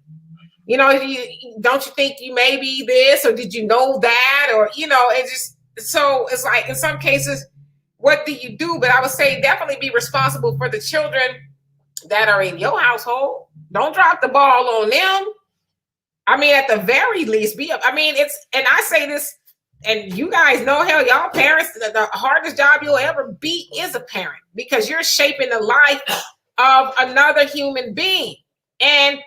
Don't you think you may be this, or did you know that? Or, so it's like in some cases, what do you do? But I would say definitely be responsible for the children that are in your household. Don't drop the ball on them. I mean, at the very least, and I say this, and you guys know, hell, y'all parents, the hardest job you'll ever be is a parent, because you're shaping the life of another human being. And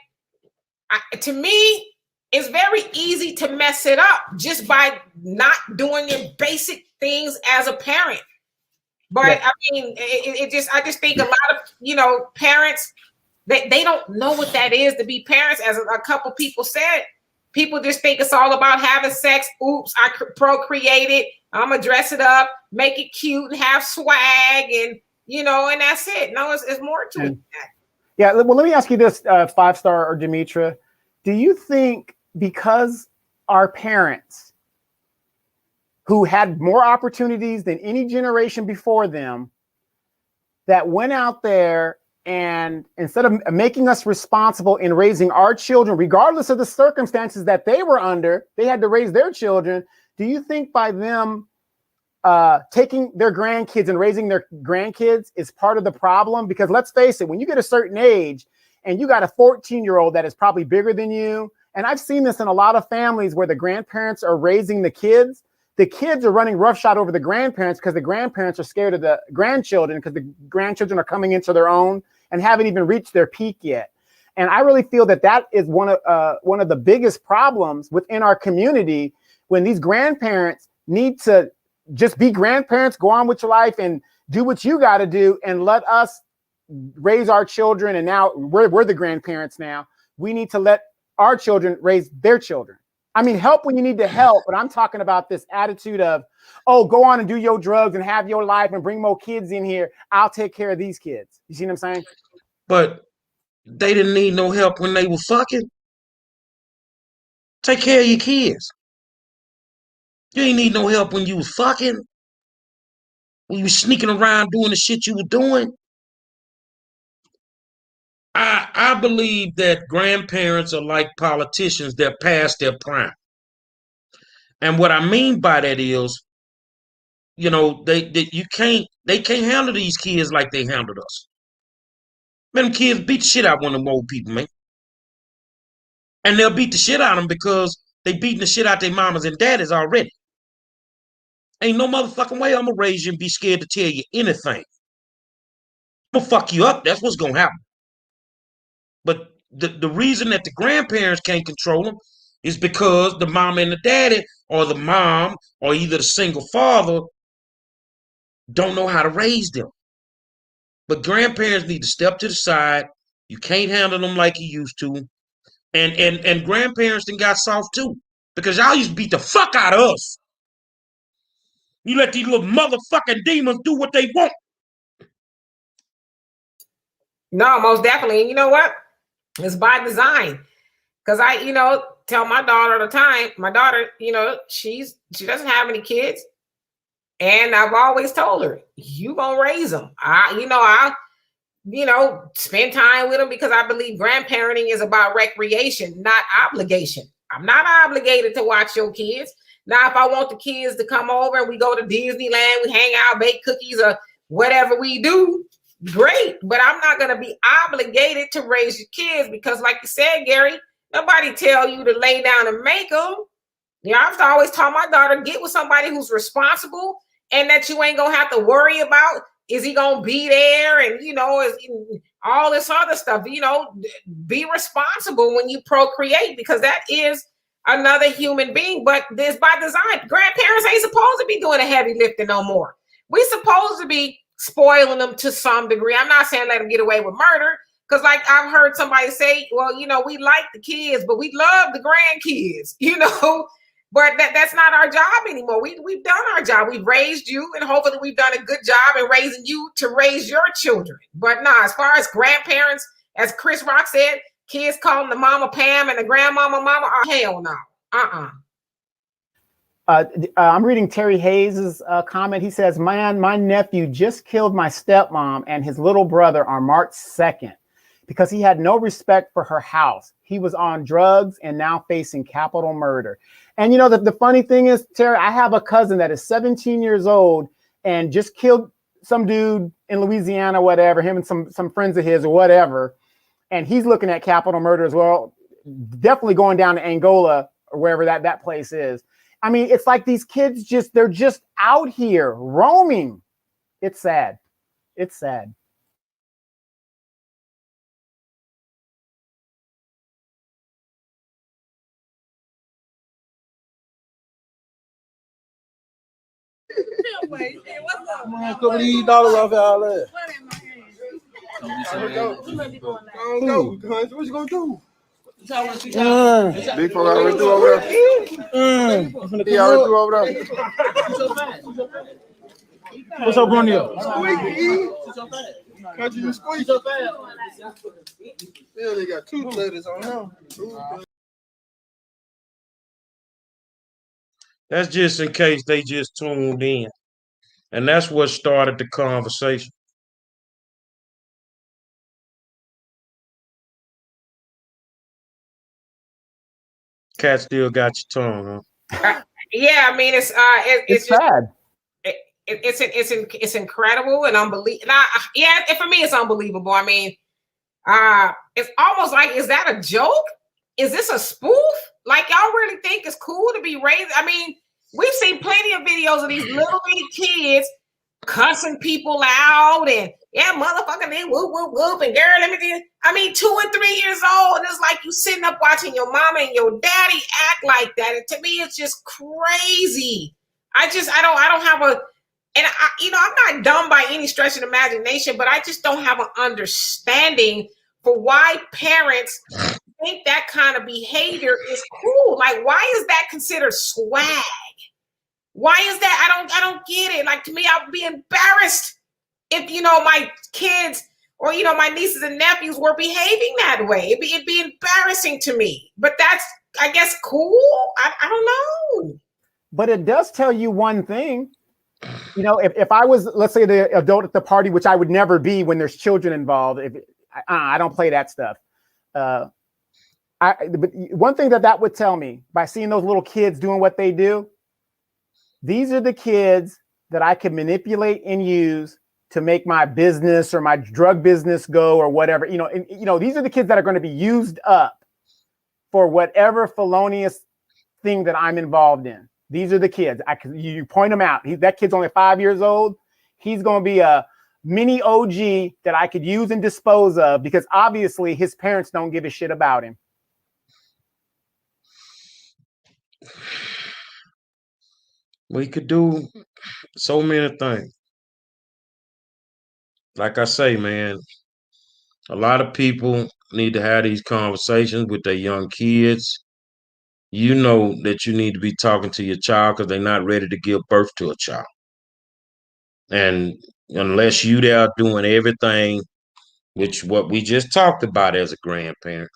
to me, it's very easy to mess it up just by not doing your basic things as a parent. But yeah. I mean, I just think a lot of, parents, they don't know what that is to be parents. As a couple people said, people just think it's all about having sex. Oops, I procreated. I'm going to dress it up, make it cute, and have swag, and, and that's it. No, it's more to it. Yeah, well, let me ask you this, 5-star or Demetra. Do you think because our parents, who had more opportunities than any generation before them, that went out there and instead of making us responsible in raising our children, regardless of the circumstances that they were under, they had to raise their children. Do you think by them taking their grandkids and raising their grandkids is part of the problem? Because let's face it, when you get a certain age and you got a 14-year-old that is probably bigger than you, and I've seen this in a lot of families where the grandparents are raising the kids are running roughshod over the grandparents because the grandparents are scared of the grandchildren, because the grandchildren are coming into their own and haven't even reached their peak yet. And I really feel that is one of the biggest problems within our community, when these grandparents need to just be grandparents, go on with your life and do what you got to do, and let us raise our children. And now we're the grandparents now. We need to let our children raise their children. I mean, help when you need to help, but I'm talking about this attitude of, oh, go on and do your drugs and have your life and bring more kids in here. I'll take care of these kids. You see what I'm saying? But they didn't need no help when they were fucking. Take care of your kids. You ain't need no help when you was fucking. When you was sneaking around doing the shit you were doing. I believe that grandparents are like politicians. They're past their prime. And what I mean by that is, you know, they can't handle these kids like they handled us. Man, them kids beat the shit out of one of them old people, man. And they'll beat the shit out of them because they beating the shit out their mamas and daddies already. Ain't no motherfucking way I'm gonna raise you and be scared to tell you anything. I'm gonna fuck you up. That's what's gonna happen. But the reason that the grandparents can't control them is because the mama and the daddy, or the mom, or either the single father, don't know how to raise them. But grandparents need to step to the side. You can't handle them like you used to. And grandparents then got soft too. Because y'all used to beat the fuck out of us. You let these little motherfucking demons do what they want. No, most definitely. And you know what? It's by design. Because I, tell my daughter all the time, my daughter, she doesn't have any kids. And I've always told her, you gonna raise them. I spend time with them because I believe grandparenting is about recreation, not obligation. I'm not obligated to watch your kids. Now, if I want the kids to come over and we go to Disneyland, we hang out, bake cookies, or whatever we do, great. But I'm not going to be obligated to raise your kids because, like you said, Gary, nobody tell you to lay down and make them. I've always taught my daughter, get with somebody who's responsible and that you ain't going to have to worry about, is he going to be there? And, all this other stuff, be responsible when you procreate because that is another human being, but this by design. Grandparents ain't supposed to be doing the heavy lifting no more. We supposed to be spoiling them to some degree. I'm not saying let them get away with murder because like I've heard somebody say, well, we like the kids, but we love the grandkids, but that's not our job anymore. We've done our job. We've raised you and hopefully we've done a good job in raising you to raise your children. But as far as grandparents, as Chris Rock said, kids call them the mama Pam and the grandmama mama. Oh, hell no. I'm reading Terry Hayes' comment. He says, man, my nephew just killed my stepmom and his little brother on March 2nd because he had no respect for her house. He was on drugs and now facing capital murder. And the funny thing is, Terry, I have a cousin that is 17 years old and just killed some dude in Louisiana, whatever, him and some friends of his or whatever. And he's looking at capital murder as well, definitely going down to Angola or wherever that place is. I mean, it's like these kids they're just out here roaming. It's sad. It's sad. Come on, a couple of these dollars off y'all there. Go, cuz. What you gonna do? Big folk already threw over there. He already threw over there. What's up, Brunio? Squeaky. Can't you just squeak? Yeah, they got 2 letters on them. That's just in case they just tuned in. And that's what started the conversation. Cat still got your tongue, huh? Yeah, I mean it's just sad. It's incredible and unbelievable. For me it's unbelievable. I mean, it's almost like, is that a joke? Is this a spoof? Like y'all really think it's cool to be raised? I mean, we've seen plenty of videos of these little bitty kids cussing people out and motherfucking they whoop whoop whoop and girl, let me do. I mean, 2 and 3 years old, and it's like you sitting up watching your mama and your daddy act like that. And to me, it's just crazy. I don't have a, and I'm not dumb by any stretch of the imagination, but I just don't have an understanding for why parents think that kind of behavior is cool. Like, why is that considered swag? Why is that? I don't get it. Like, to me, I would be embarrassed if, my kids or, my nieces and nephews were behaving that way. It'd be embarrassing to me. But that's, I guess, cool. I don't know. But it does tell you one thing. If I was, let's say, the adult at the party, which I would never be when there's children involved, I don't play that stuff. But one thing that would tell me by seeing those little kids doing what they do, these are the kids that I could manipulate and use to make my business or my drug business go or whatever. These are the kids that are going to be used up for whatever felonious thing that I'm involved in. These are the kids. You point them out. That kid's only 5 years old. He's going to be a mini OG that I could use and dispose of because obviously his parents don't give a shit about him. We could do so many things. Like I say, man, a lot of people need to have these conversations with their young kids. You know that you need to be talking to your child because they're not ready to give birth to a child. And unless you there doing everything, which what we just talked about as a grandparent,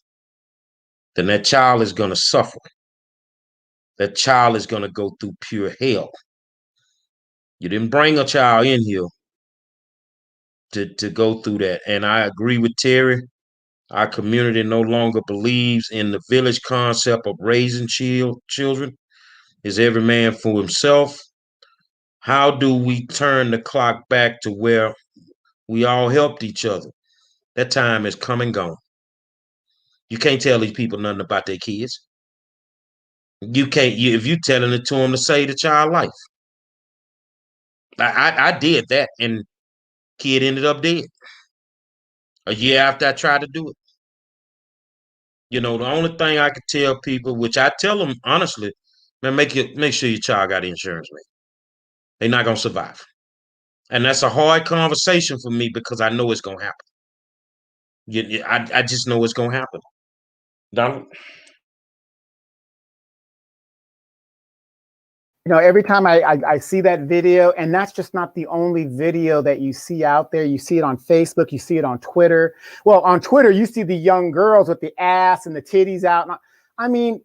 then that child is going to suffer. That child is going to go through pure hell. You didn't bring a child in here to go through that. And I agree with Terry. Our community no longer believes in the village concept of raising children. Is every man for himself? How do we turn the clock back to where we all helped each other? That time is come and gone. You can't tell these people nothing about their kids. You can't. If you telling it to them to save the child life. I did that, and kid ended up dead a year after I tried to do it. The only thing I could tell people, which I tell them honestly, man, make sure your child got insurance, man. They're not gonna survive, and that's a hard conversation for me because I know it's gonna happen. I just know it's gonna happen. Donald? Every time I see that video, and that's just not the only video that you see out there. You see it on Facebook, you see it on Twitter. Well, on Twitter, you see the young girls with the ass and the titties out. I mean,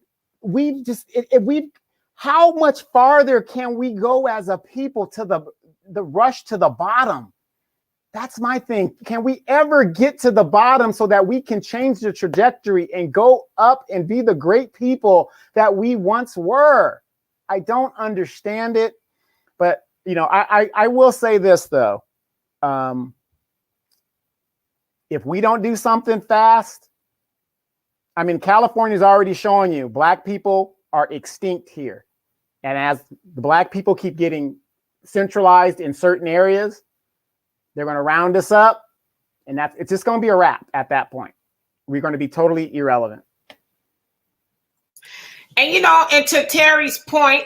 how much farther can we go as a people to the rush to the bottom? That's my thing. Can we ever get to the bottom so that we can change the trajectory and go up and be the great people that we once were? I don't understand it, but I will say this though. If we don't do something fast, I mean, California's already showing you Black people are extinct here. And as the Black people keep getting centralized in certain areas, they're going to round us up, and it's just going to be a wrap at that point. We're going to be totally irrelevant. And and to Terry's point,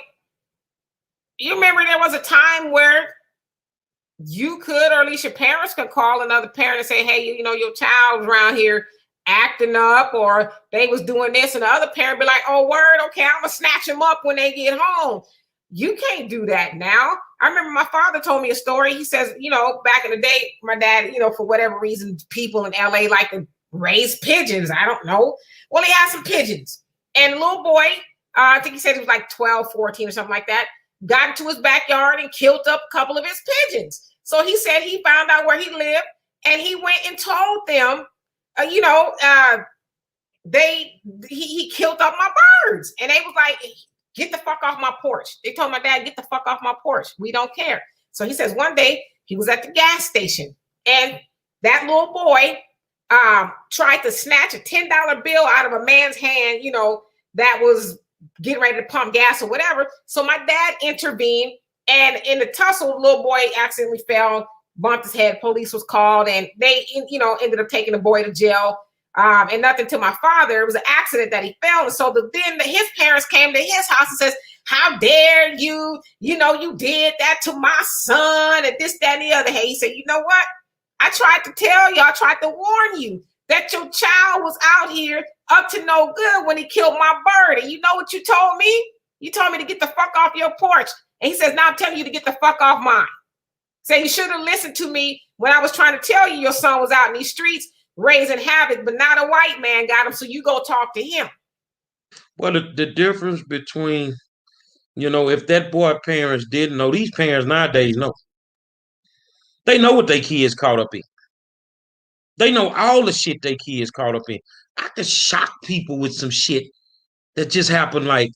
you remember there was a time where you could, or at least your parents could call another parent and say, hey, your child's around here acting up, or they was doing this, and the other parent be like, oh, word, okay, I'm gonna snatch them up when they get home. You can't do that now. I remember my father told me a story. He says, back in the day, my dad, for whatever reason, people in LA like to raise pigeons. I don't know. Well, he had some pigeons. And the little boy, I think he said he was like 12, 14 or something like that, got into his backyard and killed up a couple of his pigeons. So he said he found out where he lived, and he went and told them, he killed up my birds. And they was like, get the fuck off my porch. They told my dad, get the fuck off my porch. We don't care. So he says one day he was at the gas station, and that little boy tried to snatch a $10 bill out of a man's hand, that was getting ready to pump gas or whatever. So my dad intervened, and in the tussle, the little boy accidentally fell, bumped his head. Police was called, and they, ended up taking the boy to jail. And nothing to my father. It was an accident that he fell. And so then his parents came to his house and says, how dare you, you did that to my son and this, that, and the other. Hey, he said, you know what? I tried to tell you, I tried to warn you that your child was out here up to no good when he killed my bird. And you know what you told me? You told me to get the fuck off your porch. And he says, now I'm telling you to get the fuck off mine. So you should have listened to me when I was trying to tell you your son was out in these streets raising havoc, but not a white man got him, so you go talk to him. Well, the difference between, if that boy parents didn't know, these parents nowadays know. They know what their kids caught up in. They know all the shit their kids caught up in. I could shock people with some shit that just happened like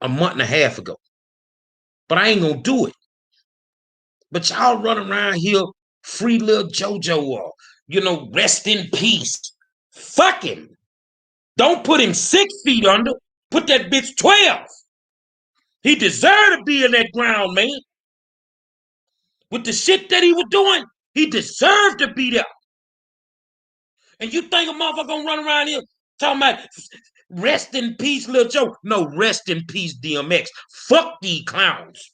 a month and a half ago. But I ain't gonna do it. But y'all run around here, free little JoJo, or, rest in peace. Fuck him. Don't put him 6 feet under. Put that bitch 12. He deserved to be in that ground, man. With the shit that he was doing, he deserved to be there. And you think a motherfucker gonna run around here talking about rest in peace, Lil Joe? No, rest in peace, DMX. Fuck these clowns.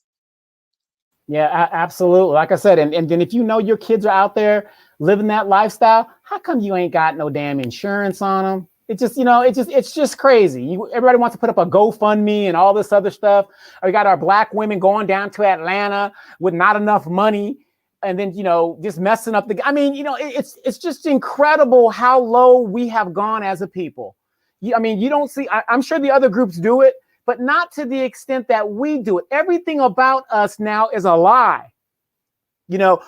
Yeah, absolutely. Like I said, and then if you know your kids are out there living that lifestyle, how come you ain't got no damn insurance on them? It's just crazy. Everybody wants to put up a GoFundMe and all this other stuff. We got our black women going down to Atlanta with not enough money, and then just messing up it's just incredible how low we have gone as a people. You don't see. I'm sure the other groups do it, but not to the extent that we do it. Everything about us now is a lie. You got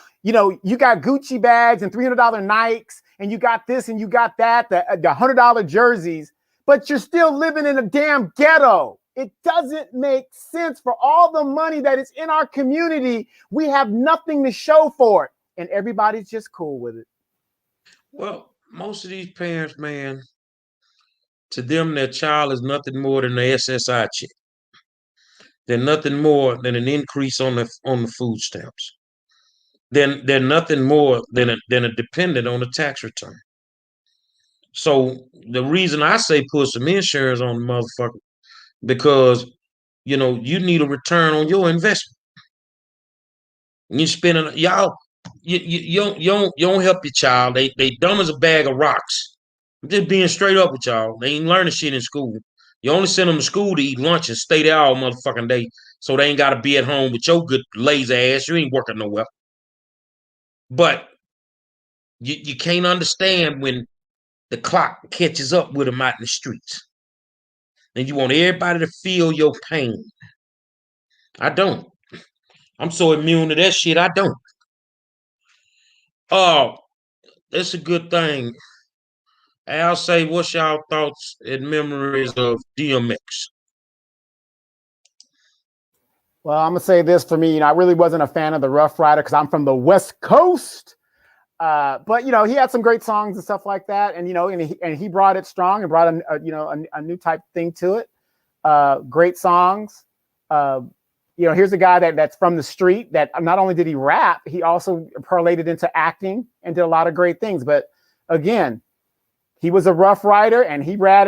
Gucci bags and $300 Nikes, and you got this and you got that, the $100 jerseys, but you're still living in a damn ghetto. It doesn't make sense. For all the money that is in our community, we have nothing to show for it, and everybody's just cool with it. Well, most of these parents, man, to them, their child is nothing more than the SSI check. They're nothing more than an increase on the food stamps. They're nothing more than a dependent on a tax return. So the reason I say put some insurance on the motherfucker, because you need a return on your investment. You spending y'all, you don't help your child. They dumb as a bag of rocks. I'm just being straight up with y'all. They ain't learning shit in school. You only send them to school to eat lunch and stay there all motherfucking day, so they ain't got to be at home with your good lazy ass. You ain't working nowhere. But you can't understand when the clock catches up with them out in the streets. And you want everybody to feel your pain. I don't. I'm so immune to that shit, I don't. That's a good thing. I'll say, what's y'all thoughts and memories of DMX? Well, I'm gonna say this for me. I really wasn't a fan of the Rough Rider because I'm from the West Coast. But he had some great songs and stuff like that, and he brought it strong and brought a new type thing to it. Great songs. Here's a guy that's from the street that not only did he rap, he also parlayed it into acting and did a lot of great things. But again, he was a rough rider, and he ran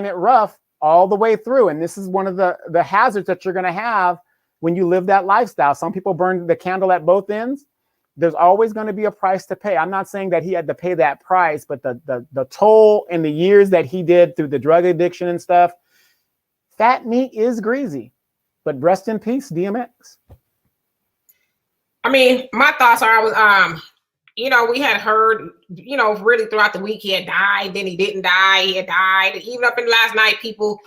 it rough all the way through. And this is one of the hazards that you're going to have when you live that lifestyle. Some people burn the candle at both ends. There's always going to be a price to pay. I'm not saying that he had to pay that price, but the toll and the years that he did through the drug addiction and stuff, fat meat is greasy. But rest in peace, DMX. My thoughts are, we had heard, really throughout the week he had died, then he didn't die, he had died. Even up in last night, people,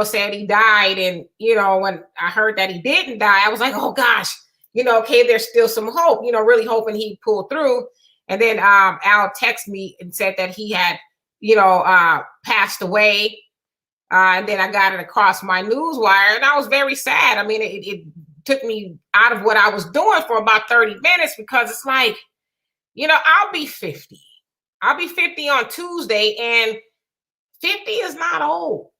said he died. And, when I heard that he didn't die, I was like, oh gosh, okay, there's still some hope, really hoping he pulled through. And then Al texted me and said that he had, passed away. And then I got it across my news wire, and I was very sad. It took me out of what I was doing for about 30 minutes because it's like, I'll be 50. I'll be 50 on Tuesday, and 50 is not old.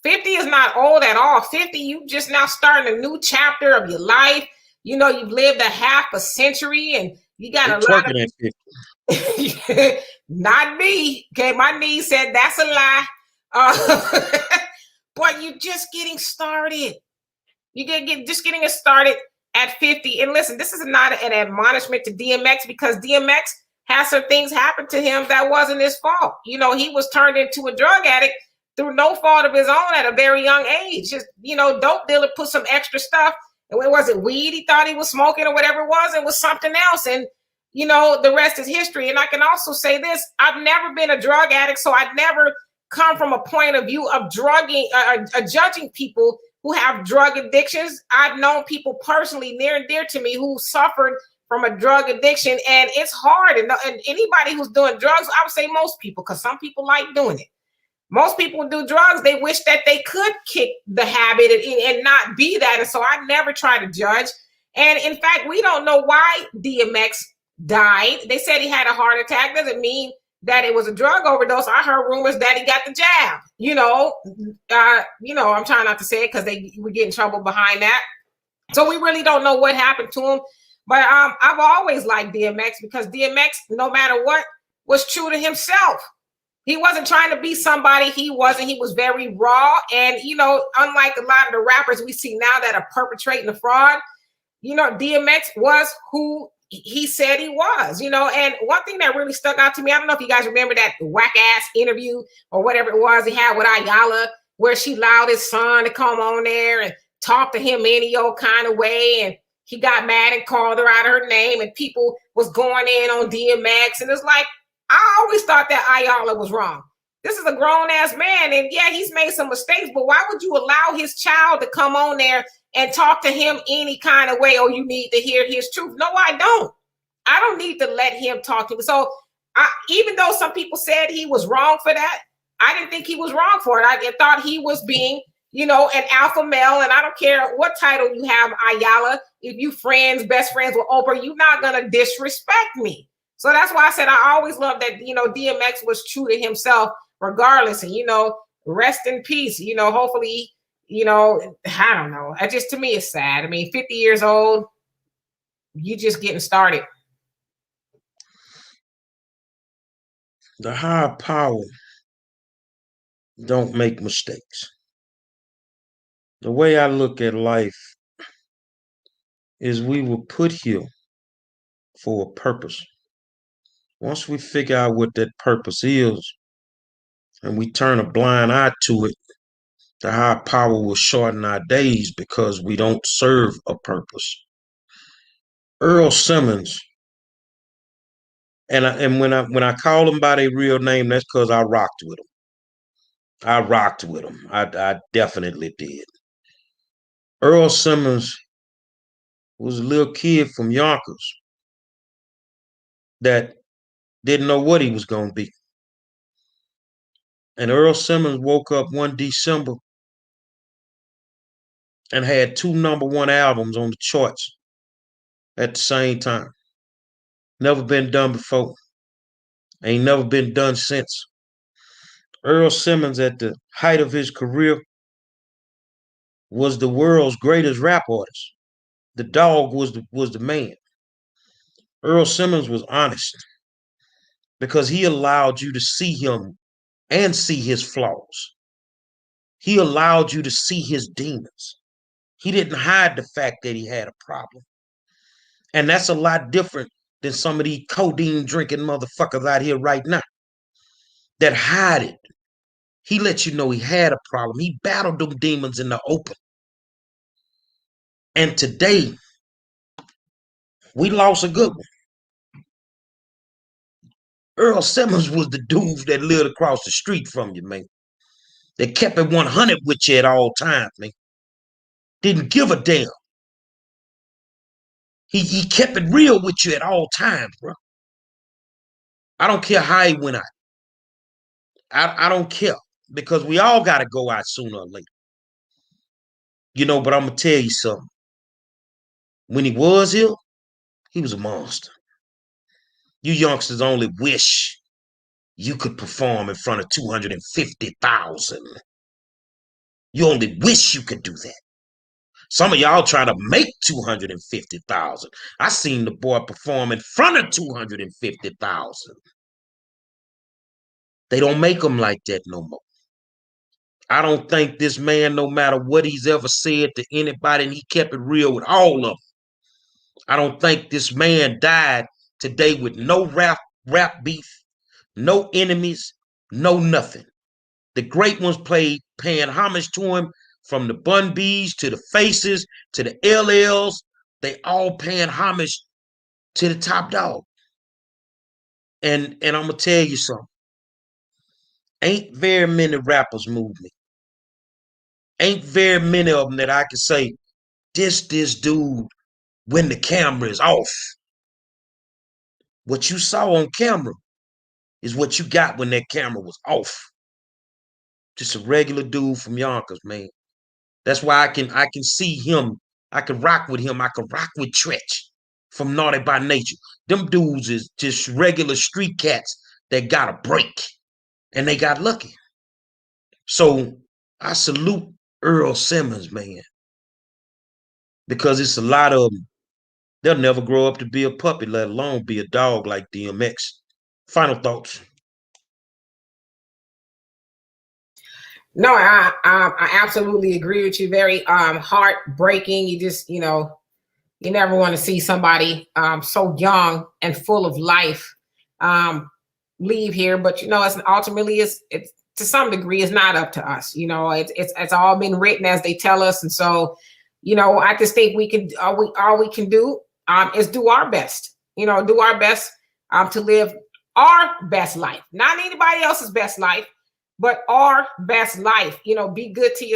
50 is not old at all. 50, you just now starting a new chapter of your life. You've lived a half a century, and you got a lot of... Not me. Okay, my niece said that's a lie. But you're just getting started. You get just getting it started at 50. And listen, this is not an admonishment to DMX, because DMX has some things happen to him that wasn't his fault. He was turned into a drug addict through no fault of his own at a very young age. Just, dope dealer put some extra stuff. And was it weed he thought he was smoking or whatever it was? It was something else. And, the rest is history. And I can also say this, I've never been a drug addict, so I'd never come from a point of view of judging people who have drug addictions. I've known people personally near and dear to me who suffered from a drug addiction, and it's hard. And anybody who's doing drugs, I would say most people, because some people like doing it. Most people who do drugs, they wish that they could kick the habit and not be that. And so I never try to judge. And in fact, we don't know why DMX died. They said he had a heart attack. Doesn't mean that it was a drug overdose. I heard rumors that he got the jab. I'm trying not to say it because they would get in trouble behind that. So we really don't know what happened to him. But I've always liked DMX because DMX, no matter what, was true to himself. He wasn't trying to be somebody he wasn't. He was very raw. And, unlike a lot of the rappers we see now that are perpetrating the fraud, DMX was who he said he was, and one thing that really stuck out to me, I don't know if you guys remember that whack ass interview or whatever it was he had with Ayala, where she allowed his son to come on there and talk to him any old kind of way. And he got mad and called her out of her name and people was going in on DMX. And it's like, I always thought that Ayala was wrong. This is a grown ass man. And yeah, he's made some mistakes, but why would you allow his child to come on there and talk to him any kind of way? Oh, you need to hear his truth. No, I don't. I don't need to let him talk to me. So even though some people said he was wrong for that, I didn't think he was wrong for it. I thought he was being, an alpha male. And I don't care what title you have, Ayala. If you best friends with Oprah, you're not going to disrespect me. So that's why I said I always loved that, DMX was true to himself regardless. And, rest in peace. Hopefully, I don't know. To me, it's sad. I mean, 50 years old, you just getting started. The higher power don't make mistakes. The way I look at life is we were put here for a purpose. Once we figure out what that purpose is and we turn a blind eye to it, the higher power will shorten our days because we don't serve a purpose. Earl Simmons, and when I call him by their real name, that's because I rocked with him. I definitely did. Earl Simmons was a little kid from Yonkers that didn't know what he was going to be. And Earl Simmons woke up one December and had 2 #1 albums on the charts at the same time. Never been done before. Ain't never been done since. Earl Simmons, at the height of his career, was the world's greatest rap artist. The dog was the man. Earl Simmons was honest because he allowed you to see him and see his flaws. He allowed you to see his demons. He didn't hide the fact that he had a problem. And that's a lot different than some of these codeine drinking motherfuckers out here right now that hide it. He let you know he had a problem. He battled them demons in the open. And today, we lost a good one. Earl Simmons was the dude that lived across the street from you, man. That kept it 100 with you at all times, man. Didn't give a damn. He kept it real with you at all times, bro. I don't care how he went out. I don't care, because we all got to go out sooner or later. But I'm going to tell you something. When he was here, he was a monster. You youngsters only wish you could perform in front of 250,000. You only wish you could do that. Some of y'all trying to make 250,000. I seen the boy perform in front of 250,000. They don't make them like that no more. I don't think this man, no matter what he's ever said to anybody, and he kept it real with all of them, I don't think this man died today with no rap beef, no enemies, no nothing. The great ones paying homage to him, from the Bun B's to the Faces to the LLs. They all paying homage to the top dog. And I'm going to tell you something. Ain't very many rappers move me. Ain't very many of them that I can say, this dude when the camera is off. What you saw on camera is what you got when that camera was off. Just a regular dude from Yonkers, man. That's why I can see him I could rock with him. I could rock with Tretch from Naughty by Nature. Them dudes is just regular street cats that got a break, and they got lucky. So I salute Earl Simmons, man, because it's a lot of them. They'll never grow up to be a puppy, let alone be a dog like DMX. Final thoughts. No, I absolutely agree with you. Very heartbreaking. You just, you never want to see somebody so young and full of life leave here. But it's ultimately it's to some degree it's not up to us. It's all been written as they tell us, and so I just think we can all we can do is do our best. Do our best to live our best life, not anybody else's best life, but our best life. Be good to yourself.